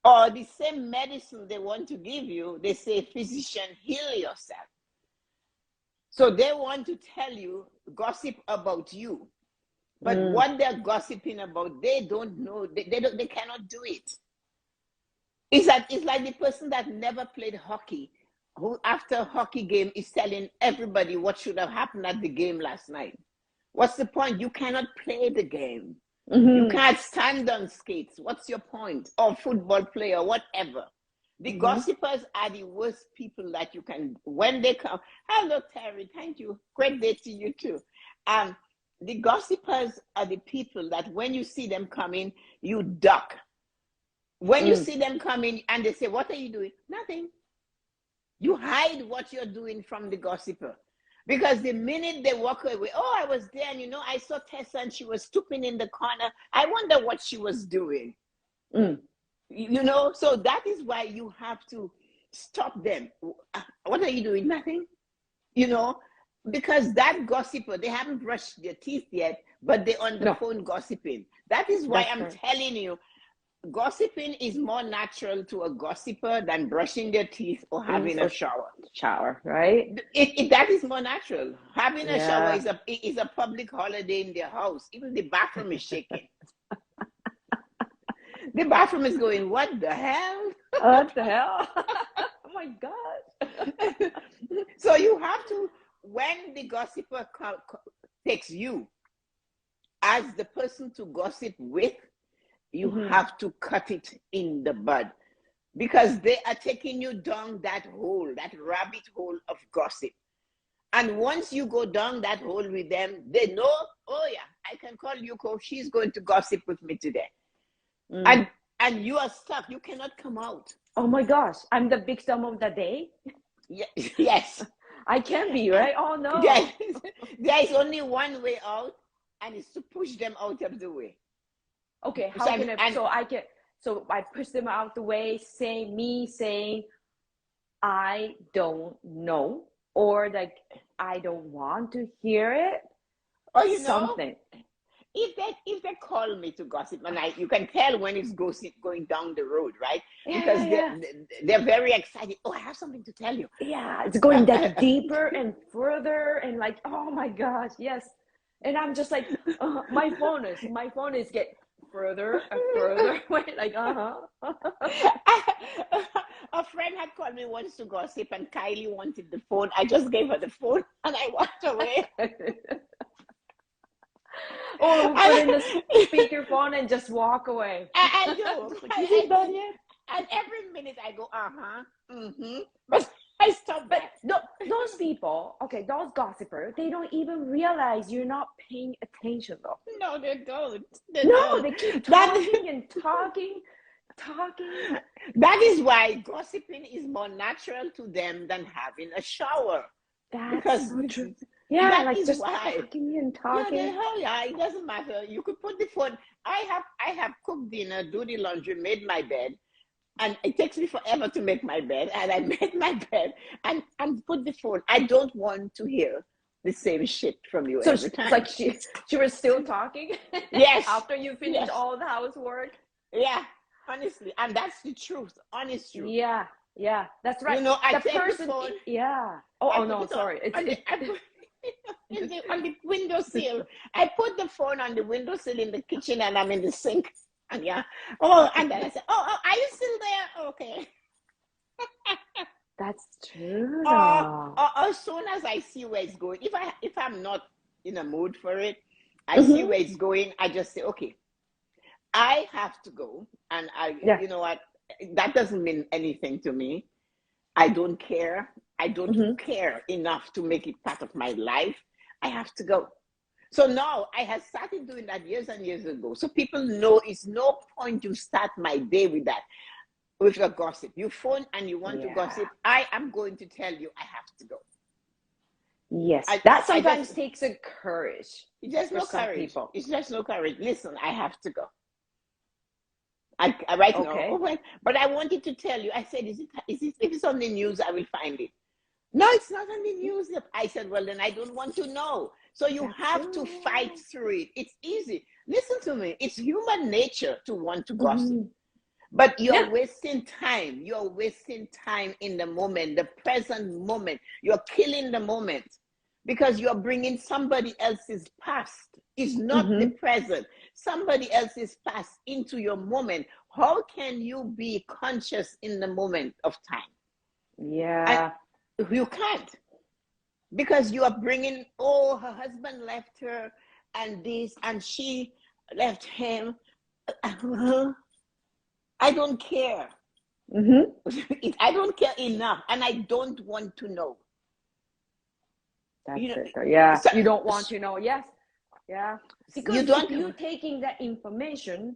Or the same medicine they want to give you, they say, physician, heal yourself. So they want to tell you, gossip about you. But what they're gossiping about, they don't know. They cannot do it. It's like the person that never played hockey, who after a hockey game is telling everybody what should have happened at the game last night. What's the point? You cannot play the game. You can't stand on skates. What's your point? Or football player, whatever. The gossipers are the worst people that you can, when they come. Hello, Terry. Thank you. Great day to you too. The gossipers are the people that when you see them coming, you duck. When you see them coming and they say, what are you doing? Nothing. You hide what you're doing from the gossiper. Because the minute they walk away, oh, I was there and I saw Tessa and she was stooping in the corner. I wonder what she was doing. So that is why you have to stop them. What are you doing? Nothing. Because that gossiper, they haven't brushed their teeth yet, but they're on the phone gossiping. That is why I'm telling you, gossiping is more natural to a gossiper than brushing their teeth or having a shower. Shower, right? That is more natural. Having a shower is a public holiday in their house. Even the bathroom is shaking. The bathroom is going, what the hell? What the hell? Oh my God. So you have to, when the gossiper takes you as the person to gossip with, you have to cut it in the bud, because they are taking you down that hole, that rabbit hole of gossip. And once you go down that hole with them, they know, oh yeah, I can call Yuko, she's going to gossip with me today. And you are stuck. You cannot come out. Oh my gosh, I'm the victim of the day. Yes. I can be, right? Oh no. There is only one way out, and it's to push them out of the way. Okay, how can I? So I push them out the way, saying I don't know, or like I don't want to hear it, or something. If they call me to gossip, and you can tell when it's going down the road, right? Because they're very excited. Oh, I have something to tell you. Yeah, it's going like deeper and further, and like, oh my gosh, yes. And I'm just like, my phone is get further and further away, like A friend had called me once to gossip, and Kylie wanted the phone. I just gave her the phone, and I walked away. Or put in the speakerphone and just walk away. I do. Is it done yet? And every minute I go, but I stop that. Those people, okay, those gossipers, they don't even realize you're not paying attention though. No, they don't. They keep talking and talking. That is why gossiping is more natural to them than having a shower. That's so true. Yeah, that like just talking and talking. Yeah, it doesn't matter. You could put the phone. I have cooked dinner, do the laundry, made my bed, and it takes me forever to make my bed. And I made my bed and put the phone. I don't want to hear the same shit from you every time. It's like she was still talking. Yes. After you finish all the housework. Yeah, honestly, and that's the truth. Honest truth. Yeah, that's right. I take the phone. Yeah. Oh no, sorry. On the windowsill. I put the phone on the windowsill in the kitchen, and I'm in the sink. And and then I said, "Oh, are you still there? Okay." That's true. As soon as I see where it's going, if I'm not in a mood for it, I see where it's going. I just say, "Okay, I have to go," and you know what? That doesn't mean anything to me. I don't care. I don't care enough to make it part of my life. I have to go. So now I have started doing that years and years ago. So people know it's no point to start my day with that, with a gossip. You phone and you want to gossip. I am going to tell you I have to go. Yes, that sometimes takes a courage. It's just no courage. It's just no courage. Listen, I have to go. I right now. Oh, Okay. well, but I wanted to tell you. I said, if it's on the news, I will find it. No, it's not on the news. I said, well, then I don't want to know. So you That's have to fight true. through it. It's easy. Listen to me. It's human nature to want to gossip. Mm-hmm. But you're Yeah. wasting time. You're wasting time in the moment, the present moment. You're killing the moment because you're bringing somebody else's past. It's not the Mm-hmm. present. Somebody else's past into your moment. How can you be conscious in the moment of time? And Yeah. you can't, because you are bringing, oh, her husband left her and this, and she left him. I don't care. Mm-hmm. I don't care enough, and I don't want to know. That's You know, it. Yeah. so, You don't want to know. Yes. Yeah. you Because if don't. you're taking that information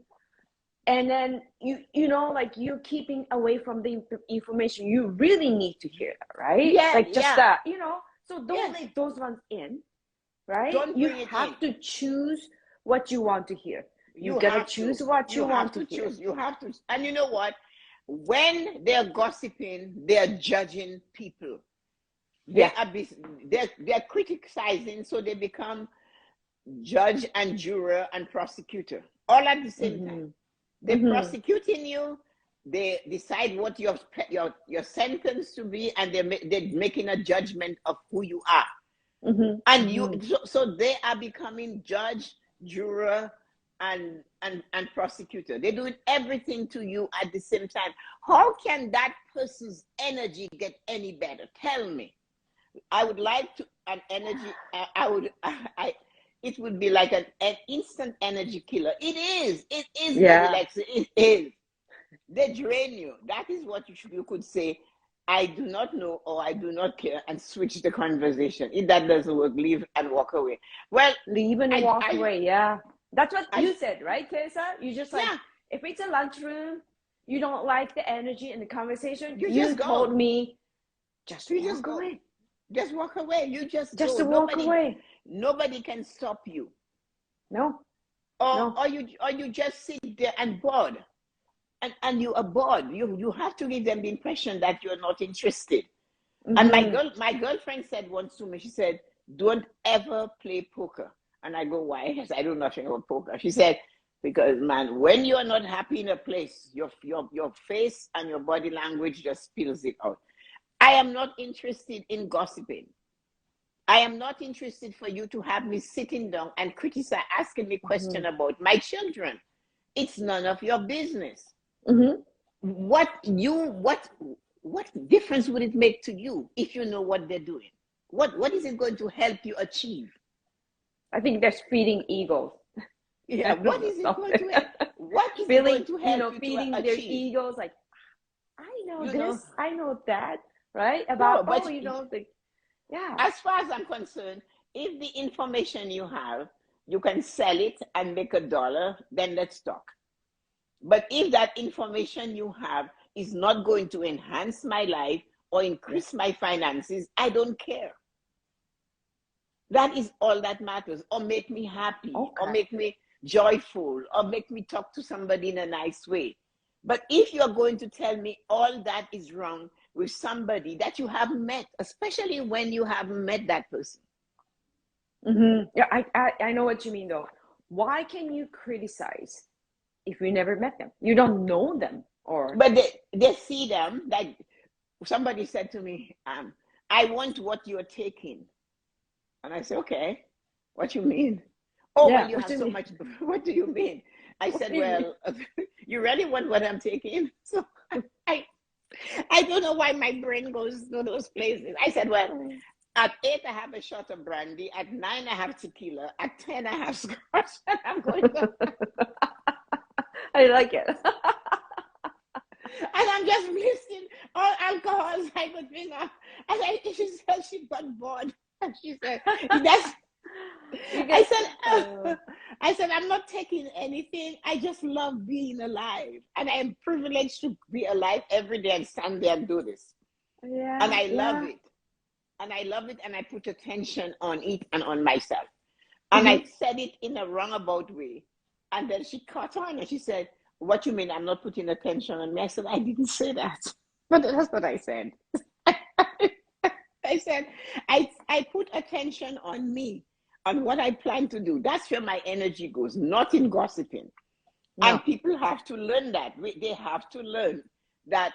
and then you know, like you're keeping away from the information you really need to hear that, right? Yeah, Like just yeah, that, so don't yes. let those ones in, right? Don't You bring it in. have to choose what you want to hear. You You gotta have choose to. what You you have want to to hear. choose. You have to. And you know what? When they're gossiping, they're judging people. They Yeah. are. They're criticizing, so they become judge and juror and prosecutor all at the same time. Mm-hmm. They're Mm-hmm. prosecuting you. They decide what your sentence to be, and they're making a judgment of who you are. Mm-hmm. And Mm-hmm. so they are becoming judge, juror, and prosecutor. They're doing everything to you at the same time. How can that person's energy get any better? Tell me. I would like to an energy. I would. It would be like an instant energy killer. It is. It is, Lady Yeah. Lexi. It is. They drain you. That is what you could say. I do not know, or I do not care, and switch the conversation. If that doesn't work, leave and walk away. Well, Leave and I, walk I, away. Yeah. That's what I, you said, right, Tessa? You just like, yeah. if it's a lunchroom, you don't like the energy in the conversation, You you just told go. me, just You just walk go. away. Just walk away. You just Just go. to walk away. Nobody can stop you. No, Or, no. or you just sit there and bored. And you are bored. You have to give them the impression that you're not interested. And Mm-hmm. my girlfriend said once to me, she said, don't ever play poker. And I go, why? I said, I do nothing about poker. She said, because man, when you're not happy in a place, your face and your body language just spills it out. I am not interested in gossiping. I am not interested for you to have me sitting down and criticize, asking me Mm-hmm. question about my children. It's none of your business. Mm-hmm. What difference would it make to you if you know what they're doing? What is it going to help you achieve? I think that's feeding egos. Yeah, I what don't know is it going something. to help? What is it Feeling, going to help you to feeding their achieve? egos like, I know You know, this, I know that, right? About, no, but yeah. as far as I'm concerned, if the information you have, you can sell it and make $1, then let's talk. But if that information you have is not going to enhance my life or Yeah. increase my finances, I don't care. That is all that matters, or make me happy, or Okay. make me joyful, or make me talk to somebody in a nice way. But if you're going to tell me all that is wrong with somebody that you haven't met, especially when you haven't met that person. Mm-hmm. Yeah, I know what you mean though. Why can you criticize if you never met them? You don't know them, or But they see them, like somebody said to me, I want what you're taking. And I said, okay, what you mean? Oh, well, yeah. you What have do you so mean? much. What do you mean? I What said, do you mean? well, you really want what I'm taking? So I, I don't know why my brain goes to those places. I said, well, at 8, I have a shot of brandy. At 9, I have tequila. At 10, I have scotch. And I'm going to, I like it. and I'm just listing all alcohols I could think of. She said she got bored. And she said, that's, You I get said, I said, I'm not taking anything. I just love being alive. And I am privileged to be alive every day and stand there and do this. And yeah, I love yeah. it. And I love it. And I put attention on it and on myself. And I Mm-hmm. said it in a roundabout way. And then she caught on and she said, what you mean I'm not putting attention on me? I said, I didn't say that. But that's what I said. I said, I put attention on me, on what I plan to do. That's where my energy goes, not in gossiping. No. And people have to learn that. They have to learn that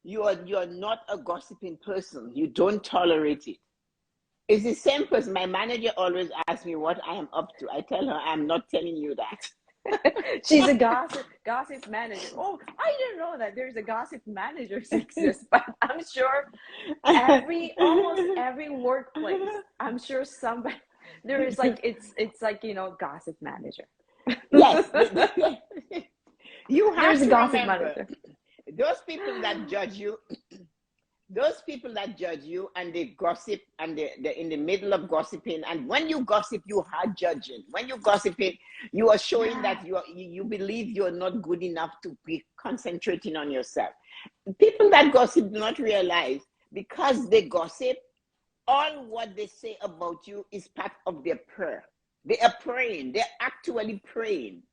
you're not a gossiping person. You don't tolerate it. It's the same person. My manager always asks me what I am up to. I tell her I'm not telling you that. She's a gossip manager. Oh, I didn't know that there's a gossip manager exists, but I'm sure almost every workplace, I'm sure somebody there is like it's like gossip manager. Yes, you have There's to a gossip remember manager. those people that judge you. Those people that judge you and they gossip and they're in the middle of gossiping. And when you gossip, you are judging. When you gossiping, you are showing that you believe you're not good enough to be concentrating on yourself. People that gossip do not realize because they gossip, all what they say about you is part of their prayer. They are praying. They're actually praying.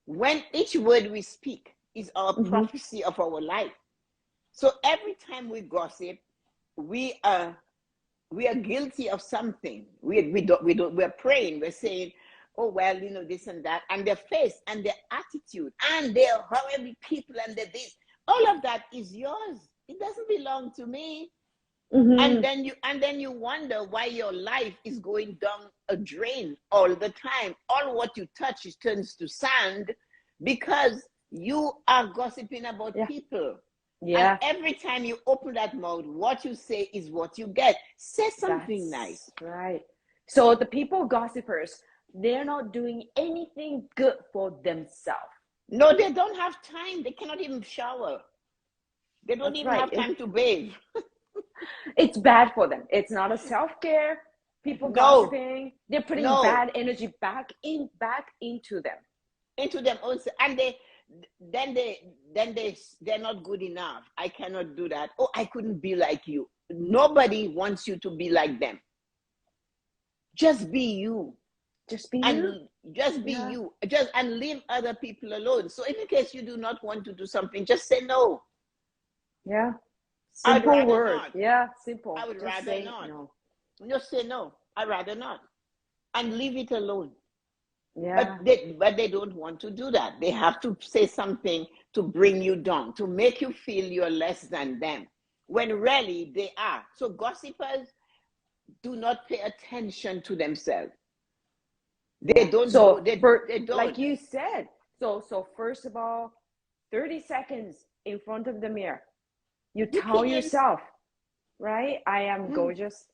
When each word we speak is our prophecy of our life. So every time we gossip, we are guilty of something. We're praying. We're saying, oh well, this and that, and their face and their attitude and their horrible people and this. All of that is yours. It doesn't belong to me. And then you wonder why your life is going down a drain all the time. All what you touch turns to sand because you are gossiping about people. Yeah. And every time you open that mouth, what you say is what you get. Say something nice. Right. So the people gossipers, they're not doing anything good for themselves. No, they don't have time. They cannot even shower. They don't even have time to bathe. It's bad for them. It's not a self-care. People gossiping, they're putting bad energy back into them. Into them also. And they're not good enough. I cannot do that. Oh, I couldn't be like you. Nobody wants you to be like them. Just be you. Just be you. Just be you. And leave other people alone. So in case you do not want to do something, just say no. Yeah. Simple word. Not. Yeah, simple. I would just rather say not. No. Just say no. I'd rather not. And leave it alone. Yeah. But they don't want to do that. They have to say something to bring you down, to make you feel you're less than them, when really they are. So gossipers do not pay attention to themselves. They don't. They don't. Like you said. So first of all, 30 seconds in front of the mirror, you tell yourself, right? I am gorgeous.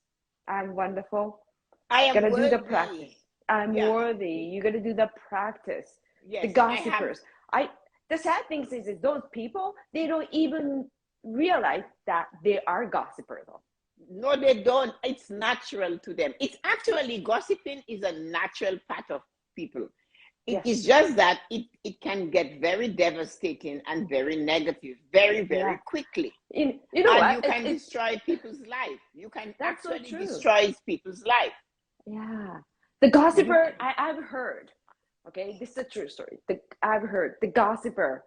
I'm wonderful. I am gonna worthy. do the practice. I'm worthy. You got to do the practice. Yes, the gossipers. The sad thing is those people, they don't even realize that they are gossipers. No, they don't. It's natural to them. It's actually gossiping is a natural part of people. It is just that it can get very devastating and very negative very quickly. You know what? You can destroy people's life. You can actually destroy people's life. Yeah. The gossiper, I've heard, okay, this is a true story. I've heard the gossiper,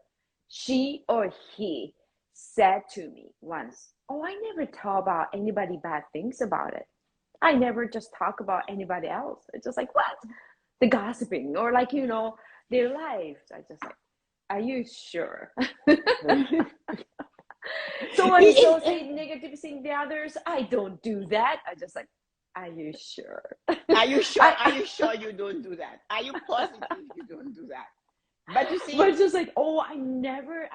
she or he said to me once, oh, I never talk about anybody bad things about it. I never just talk about anybody else. It's just like, what? The gossiping or like, their lives. I just like, are you sure? So when you say negative thing the others, I don't do that. I just like, are you sure? Are you sure? Are you sure you don't do that? Are you positive you don't do that? But you see, but it's just like, oh, I never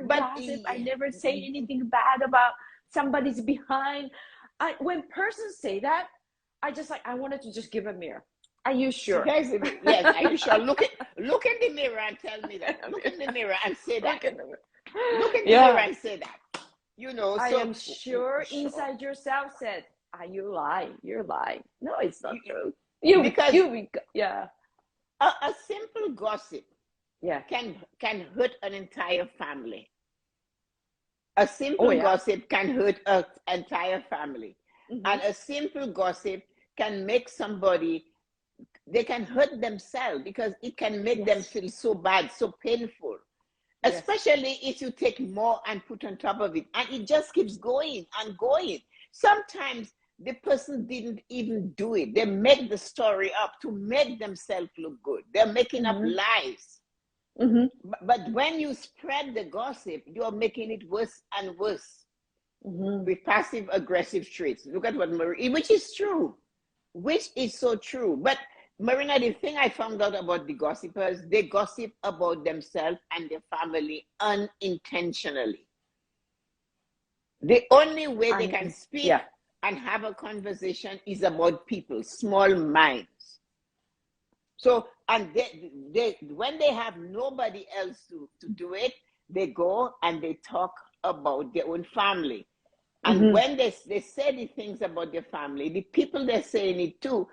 gossip. I never say anything bad about somebody's behind. When persons say that, I wanted to just give a mirror. Are you sure? Yes, are you sure? Look in the mirror and tell me that. Look in the mirror and say that. Look in the mirror and say that. I am sure inside yourself said, are you lying? You're lying. No, it's not true. A simple gossip can hurt an entire family. A simple gossip can hurt an entire family. And a simple gossip can make somebody they can hurt themselves because it can make them feel so bad, so painful. Especially if you take more and put on top of it, and it just keeps going and going. Sometimes the person didn't even do it. They make the story up to make themselves look good. They're making up lies. But when you spread the gossip, you're making it worse and worse with passive aggressive traits. Look at what Marie, which is true, which is so true. But Marina, the thing I found out about the gossipers, they gossip about themselves and their family unintentionally. The only way they can speak and have a conversation is about people, small minds. So, and they when they have nobody else to do it, they go and they talk about their own family. And when they say the things about their family, the people they're saying it to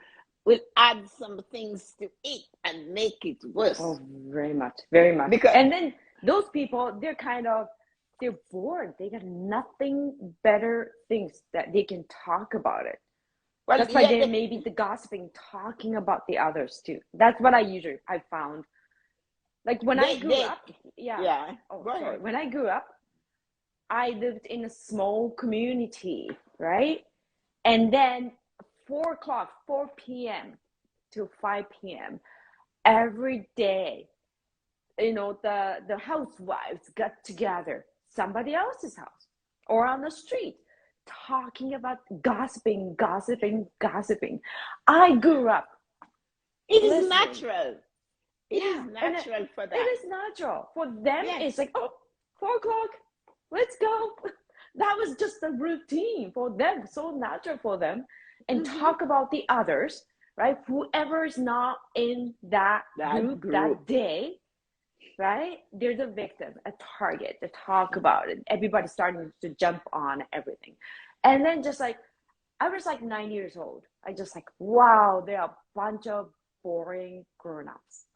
will add some things to it and make it worse. Oh, very much, very much. Because, and then those people, they're bored. They got nothing better things that they can talk about it. Well, that's why they maybe the gossiping, talking about the others too. That's what I found. Like when I grew up, when I grew up, I lived in a small community, right? And then 4 p.m. to 5 p.m. every day, the housewives got together, somebody else's house or on the street, talking about gossiping. I grew up. It is natural. It is natural for that. It is natural. For them, it's like, 4 o'clock, let's go. That was just a routine for them, so natural for them. And talk about the others, right? Whoever is not in that group that day, right? They're the victim, a target to talk about it. Everybody's starting to jump on everything. And then just like, I was like 9 years old. I just like, wow, they're a bunch of boring grown-ups.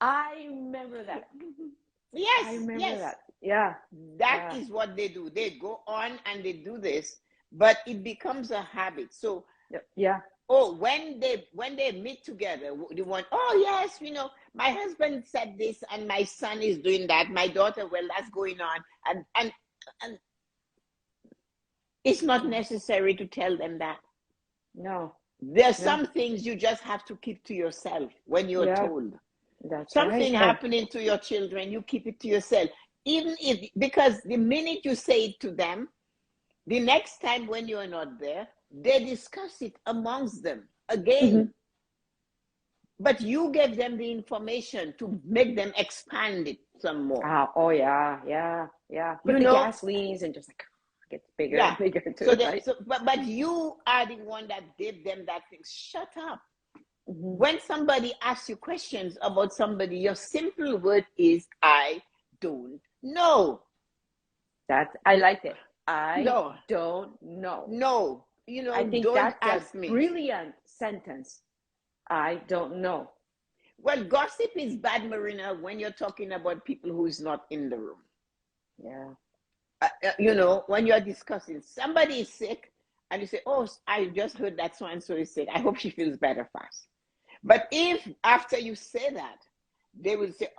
I remember that. Yes, I remember that. Yeah. That is what they do. They go on and they do this. But it becomes a habit. So when they meet together, they want, yes, my husband said this and my son is doing that. My daughter, well, that's going on. And it's not necessary to tell them that. No. There's some things you just have to keep to yourself when you're told. That's something happening to your children, you keep it to yourself. Because the minute you say it to them, the next time when you're not there, they discuss it amongst them again. But you gave them the information to make them expand it some more. Put the gasolines and just like gets bigger and bigger too. But you are the one that gave them that thing. Shut up. When somebody asks you questions about somebody, your simple word is, I don't know. I like it. I don't know. No, I think don't that's a brilliant sentence. I don't know. Well, gossip is bad, Marina, when you're talking about people who's not in the room. Yeah. When you're discussing, somebody is sick, and you say, I just heard that so-and-so is sick. I hope she feels better fast. But if after you say that, they will say,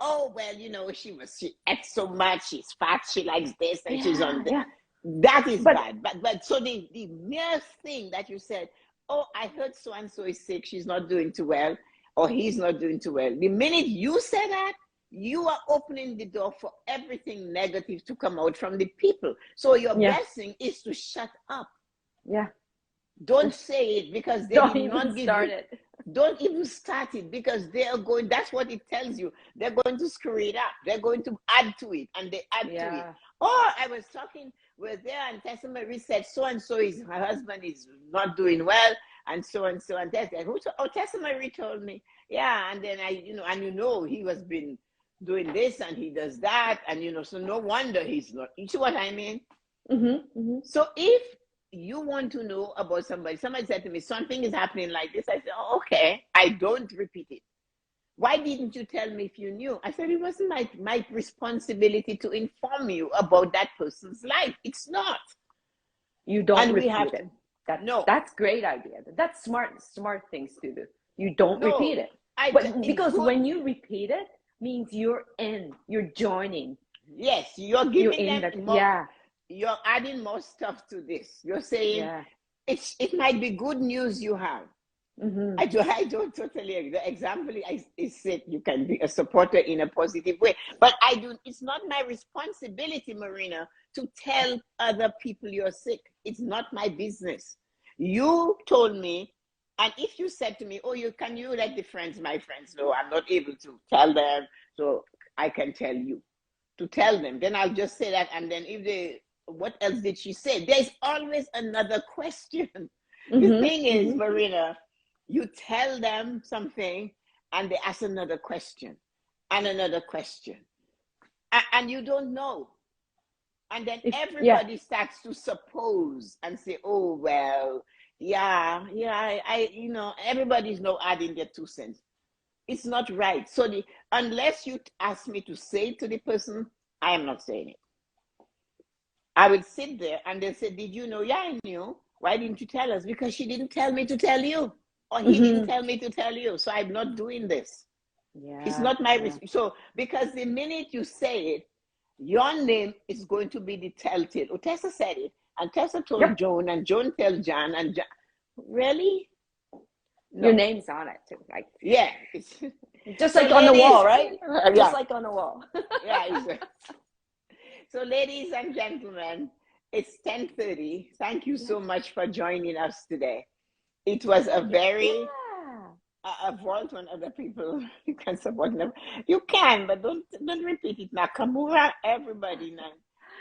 she ate so much, she's fat, she likes this, and she's on this. That is bad. But so the mere thing that you said, I heard so-and-so is sick, she's not doing too well, or he's not doing too well. The minute you say that, you are opening the door for everything negative to come out from the people. So your blessing is to shut up. Yeah. Don't say it because they don't did even not give start you, it. Don't even start it because they are going, that's what it tells you. They're going to screw it up. They're going to add to it, and they add to it. I was talking with there, and Tessa-Marie said, so-and-so her husband is not doing well, and so-and-so, and Tessa-Marie told me, and then he has been doing this, and he does that, and so no wonder he's not, you see what I mean? So if you want to know about somebody said to me, something is happening like this. I said, okay, I don't repeat it. Why didn't you tell me if you knew? I said, it wasn't my responsibility to inform you about that person's life. It's not. You don't repeat it. No, That's great idea. That's smart things to do. You don't repeat no. it. But It's because good. when you repeat it, means you're joining. Yes, you're You're giving in them that. more. Yeah. You're adding more stuff to this. You're saying Yeah. it might be good news you have. Mm-hmm. I don't totally agree. The example is said you can be a supporter in a positive way, but I do. It's not my responsibility, Marina, to tell other people you're sick. It's not my business. You told me, and if you said to me, "Oh, you let the friends, my friends know I'm not able to tell them, so I can tell you to tell them," then I'll just say that, and then if they, what else did she say? There's always another question. The Mm-hmm. thing is, Mm-hmm. Marina, you tell them something and they ask another question and another question, and you don't know. And then Yeah. everybody starts to suppose and say, oh, well, yeah, everybody's now adding their 2 cents. It's not right. So unless you ask me to say it to the person, I am not saying it. I will sit there and they say, did you know? Yeah, I knew. Why didn't you tell us? Because she didn't tell me to tell you, or he didn't Mm-hmm. tell me to tell you. So I'm not doing this. It's Yeah. not my Yeah. so because the minute you say it, your name is going to be the telltale. Oh, Tessa said it, and Tessa told Yep. Joan, and Joan told John, and John, really? Your No. name's on it too. Like Yeah. It's, just so like on the ladies, wall, right? Just yeah, like on the wall. yeah. So ladies and gentlemen, it's 10:30. Thank you Yeah. so much for joining us today. It was a very Yeah. avoid when other people you can support them. You can, but don't repeat it now. Kamura, everybody now.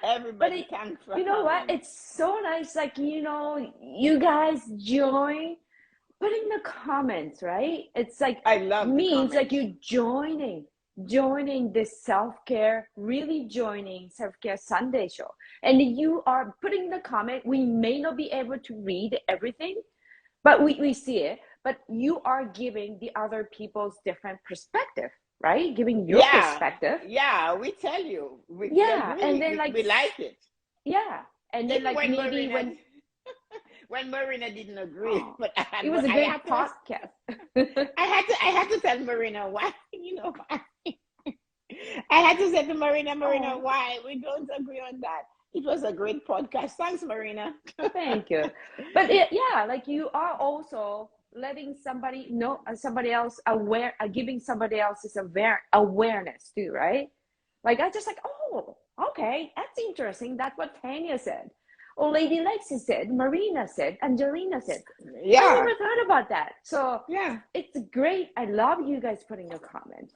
But Everybody, thanks for you know what? coming. It's so nice. Like, you guys join, put in the comments, right? It's like I love the means like comments. you joining this self-care, really joining self-care Sunday show. And you are putting the comment. We may not be able to read everything, but we see it. But you are giving the other people's different perspective, right? Giving your Yeah, perspective. yeah, we tell you. We Yeah. And agree. then We, like, we like it. yeah. And then Even like when maybe Marina when, when Marina didn't agree, oh, but it was a I great had to podcast. I had to tell Marina why, why. I had to say to Marina, Oh, why we don't agree on that. It was a great podcast. Thanks, Marina. thank you. But yeah, like you are also letting somebody know, somebody else aware, giving somebody else's awareness too, right? Like I just like, oh, okay, that's interesting. That's what Tanya said. Or Lady Lexi said, Marina said, Angelina said. I Yeah, never thought about that. So yeah. it's great. I love you guys putting a comment.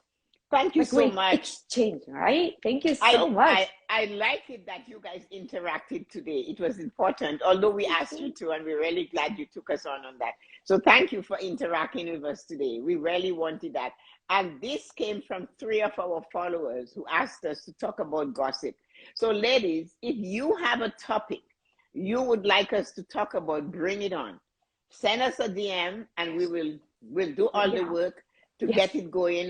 Thank you Like so we much. exchange, right? Thank you so much. I like it that you guys interacted today. It was important, although we Thank asked you you. to, and we're really glad you took us on that. So thank you for interacting with us today. We really wanted that. And this came from 3 of our followers who asked us to talk about gossip. So ladies, if you have a topic you would like us to talk about, bring it on. Send us a DM and we'll do all the Yeah. work to Yes. get it going.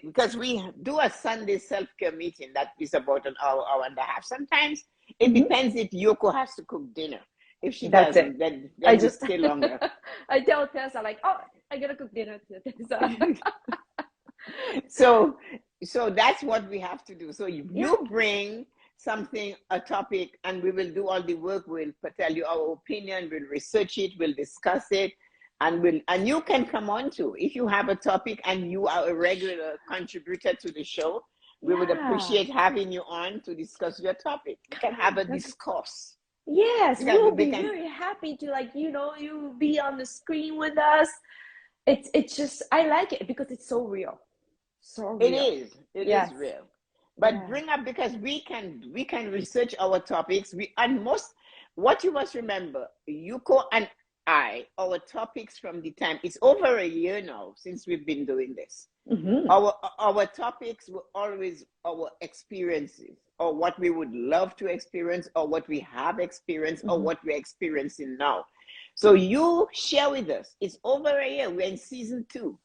Because we do a Sunday self-care meeting that is about an hour and a half. Sometimes it Mm-hmm. depends if Yoko has to cook dinner. If she That's it. doesn't, I then we just stay longer. I tell Tessa like, oh, I gotta cook dinner to Tessa. so so that's what we have to do. So Yeah. you bring something, a topic, and we will do all the work. We'll tell you our opinion, we'll research it, we'll discuss it, and you can come on too if you have a topic and you are a regular contributor to the show. We would Yeah. appreciate having you on to discuss your topic. We can have a That's, discourse. yes, We we'll be can very happy to like, you be on the screen with us. It's just I like it because it's so real. So It real. is. It Yes. is real. But Yeah. bring up, because we can research our topics. And most, what you must remember, Yuko and I, our topics from the time, it's over a year now since we've been doing this. Mm-hmm. Our topics were always our experiences, or what we would love to experience, or what we have experienced, or Mm-hmm. what we're experiencing now. So you share with us. It's over a year. We're in season 2.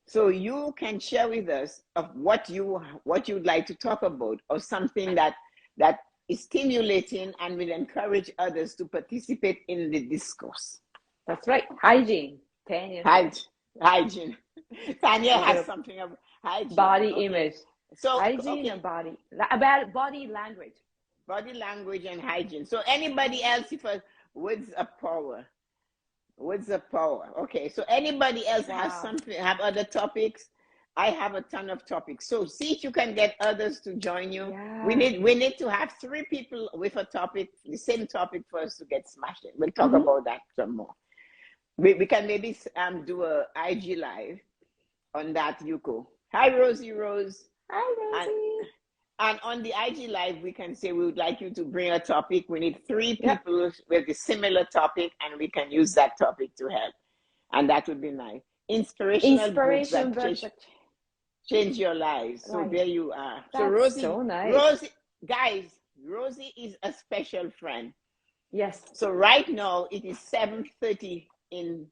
So you can share with us of what you'd like to talk about, or something that stimulating and will encourage others to participate in the discourse. That's right. Hygiene. Tanya. Hygiene. Tanya has something of hygiene. Body image. So hygiene and body. About body language. Body language and hygiene. So anybody else, words of power. Words of power. Okay. So anybody else has something, have other topics? I have a ton of topics. So see if you can get others to join you. Yeah. We need to have 3 people with a topic, the same topic for us to get smashed in. We'll talk about that some more. We can maybe do a IG live on that, Yuko. Hi, Rosie Rose. Hi, Rosie. And on the IG live, we can say we would like you to bring a topic. We need 3 people with a similar topic, and we can use that topic to help. And that would be nice. Inspiration books that change your lives. So there you are. That's so Rosie, so nice. Rosie is a special friend. Yes. So right now it is 7:30 in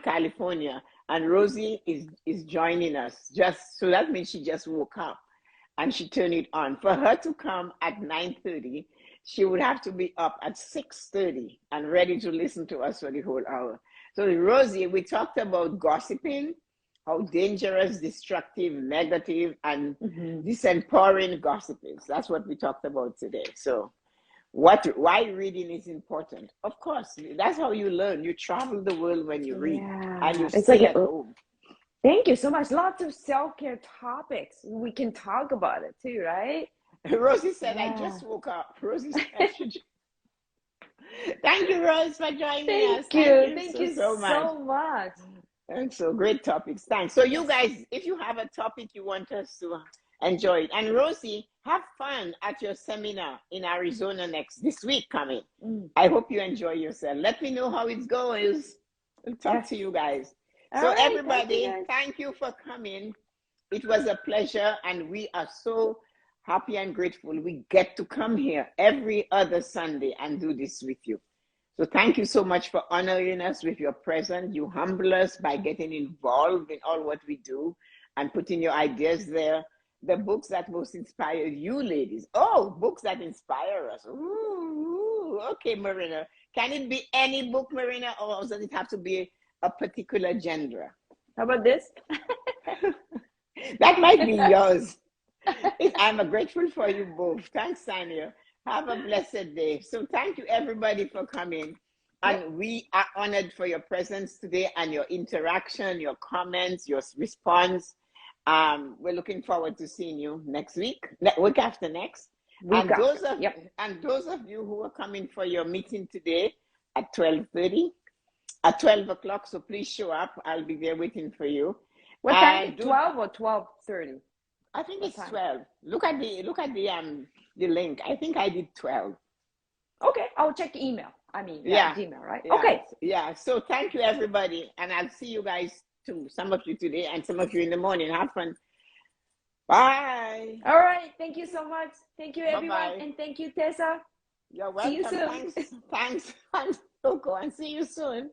California, and Rosie is joining us. So that means she just woke up and she turned it on. For her to come at 9:30, she would have to be up at 6:30 and ready to listen to us for the whole hour. So Rosie, we talked about gossiping, how dangerous, destructive, negative, and disempowering gossip is. That's what we talked about today. So why reading is important. Of course, that's how you learn. You travel the world when you read, and you stay at home. Thank you so much. Lots of self-care topics. We can talk about it too, right? Rosie said, I just woke up. Rosie said, thank you, Rose, for joining us. Thank you so much. And so great topics. Thanks. So you guys, if you have a topic you want us to enjoy it. And Rosie, have fun at your seminar in Arizona this week coming. I hope you enjoy yourself. Let me know how it goes. We'll talk to you guys. So right, everybody, thank you for coming. It was a pleasure, and we are so happy and grateful we get to come here every other Sunday and do this with you. So thank you so much for honoring us with your presence. You humble us by getting involved in all what we do and putting your ideas there. The books that most inspire you, ladies. Oh, books that inspire us. Ooh, okay, Marina. Can it be any book, Marina, or does it have to be a particular genre? How about this? That might be yours. I'm grateful for you both. Thanks, Sanya. Have a blessed day. So thank you, everybody, for coming. And we are honored for your presence today and your interaction, your comments, your response. We're looking forward to seeing you next week after next. And those of you who are coming for your meeting today at 12:30, at 12 o'clock, so please show up. I'll be there waiting for you. What time? 12 or 12:30? I think it's 12. Look at the link. I think I did 12. Okay, I'll check the email. Gmail, right? Yeah, okay. Yeah. So thank you, everybody, and I'll see you guys too. Some of you today and some of you in the morning. Have fun. Bye. All right. Thank you so much. Thank you, everyone, Bye-bye. and thank you, Tessa. You're welcome. See you soon. Thanks. Thanks, Coco, and see you soon.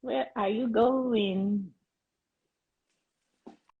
Where are you going?